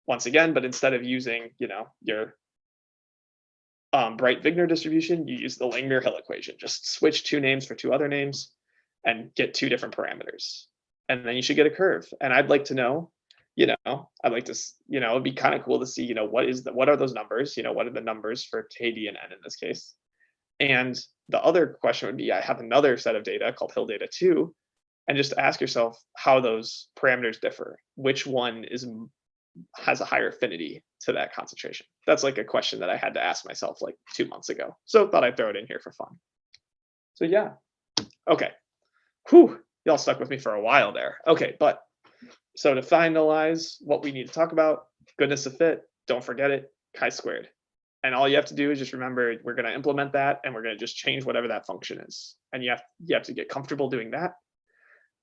once again, but instead of using your Breit-Wigner distribution, you use the Langmuir-Hill equation. Just switch 2 names for 2 other names and get 2 different parameters, and then you should get a curve. And I'd like to know, I'd like to, it'd be kind of cool to see, what are those numbers? What are the numbers for KD and N in this case? And the other question would be, I have another set of data called Hill data 2, and just ask yourself how those parameters differ. Which one has a higher affinity to that concentration? That's like a question that I had to ask myself like 2 months ago. So thought I'd throw it in here for fun. So yeah. Okay. Whew. Y'all stuck with me for a while there. Okay, but so to finalize what we need to talk about, goodness of fit, don't forget it, chi-squared. And all you have to do is just remember, we're going to implement that, and we're going to just change whatever that function is. And you have to get comfortable doing that,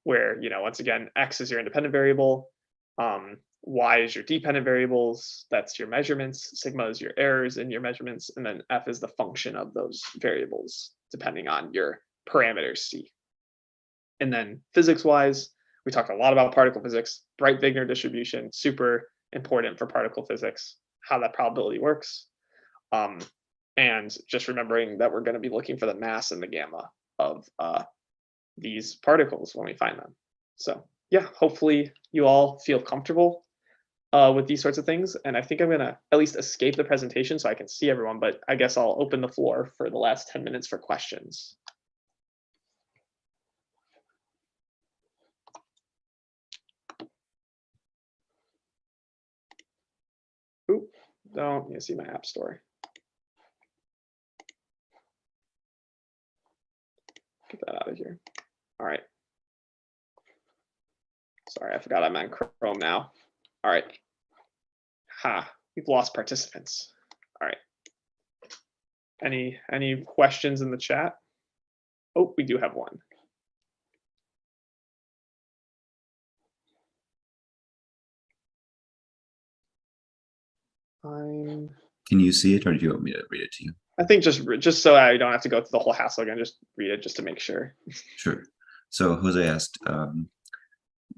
where, once again, x is your independent variable. Y is your dependent variables, that's your measurements, sigma is your errors in your measurements, and then F is the function of those variables depending on your parameters C. And then physics-wise, we talked a lot about particle physics, Bright-Wigner distribution, super important for particle physics, how that probability works. And just remembering that we're going to be looking for the mass and the gamma of these particles when we find them. So yeah, hopefully you all feel comfortable with these sorts of things. And I think I'm going to at least escape the presentation so I can see everyone, but I guess I'll open the floor for the last 10 minutes for questions. Oop, don't you see my app store? Get that out of here. All right. Sorry, I forgot I'm on Chrome now. All right. Ha, we've lost participants. All right. Any questions in the chat? Oh, we do have one. Can you see it, or do you want me to read it to you? I think just so I don't have to go through the whole hassle again, just read it just to make sure. Sure. So Jose asked,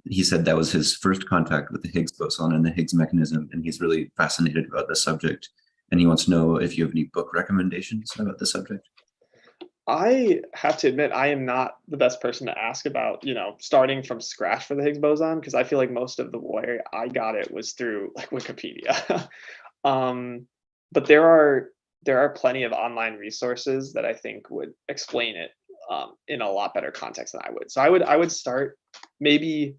he said that was his first contact with the Higgs boson and the Higgs mechanism, and he's really fascinated about the subject. And he wants to know if you have any book recommendations about the subject. I have to admit, I am not the best person to ask about, starting from scratch for the Higgs boson, because I feel like most of the way I got it was through like Wikipedia. But there are plenty of online resources that I think would explain it in a lot better context than I would. So I would start, maybe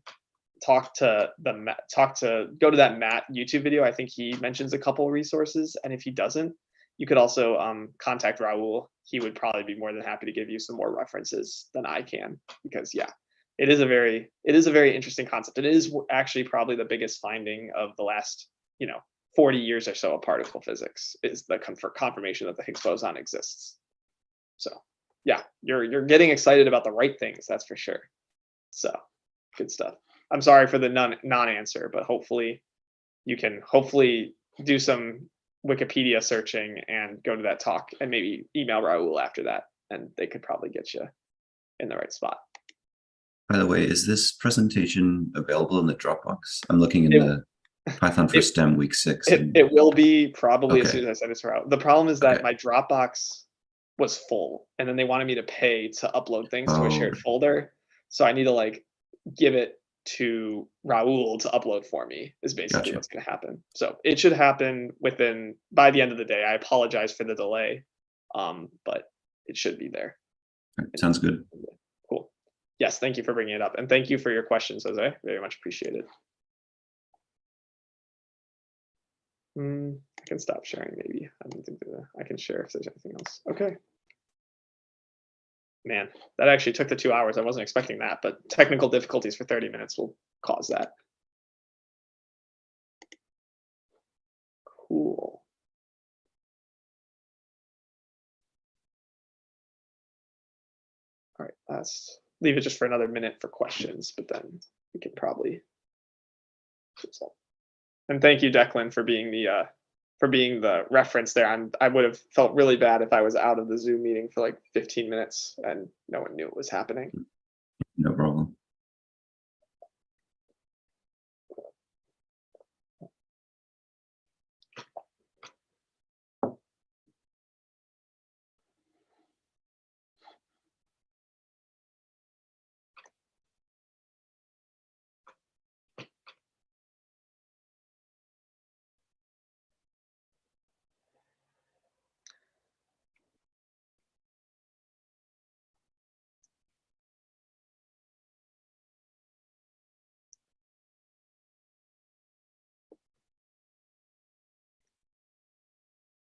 go to that Matt YouTube video. I think he mentions a couple of resources, and if he doesn't, you could also contact Raul. He would probably be more than happy to give you some more references than I can, because yeah, it is a very interesting concept. It is actually probably the biggest finding of the last 40 years or so of particle physics, is the confirmation that the Higgs boson exists. So yeah, you're getting excited about the right things, that's for sure. So good stuff. I'm sorry for the non-answer, but hopefully you can do some Wikipedia searching and go to that talk, and maybe email Raul after that, and they could probably get you in the right spot. By the way, is this presentation available in the Dropbox? I'm looking in the Python for STEM week 6. It will be probably as Okay. soon as I send it to Raul. The problem is that Okay. my Dropbox was full, and then they wanted me to pay to upload things to a shared folder. So I need to like give it to Raul to upload for me, is basically what's going to happen. So it should happen by the end of the day. I apologize for the delay, but it should be there. Sounds good. Cool. Yes, thank you for bringing it up, and thank you for your questions, Jose. Very much appreciated. I can stop sharing maybe. I don't think I can share if there's anything else. Okay. Man, that actually took the 2 hours. I wasn't expecting that, but technical difficulties for 30 minutes will cause that. Cool. All right, let's leave it just for another minute for questions, but then we can probably. And thank you, Declan, for being the reference there. I would have felt really bad if I was out of the Zoom meeting for like 15 minutes and no one knew what was happening. No problem.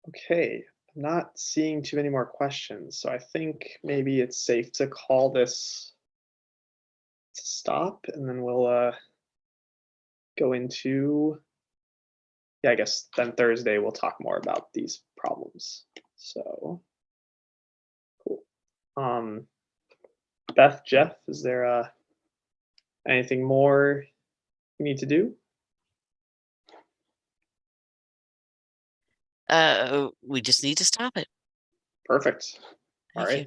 Okay, I'm not seeing too many more questions, so I think maybe it's safe to call this to stop, and then we'll go into, yeah, I guess then Thursday we'll talk more about these problems. So cool. Beth, Jeff, is there anything more you need to do? We just need to stop it. Perfect. All Thank right. you.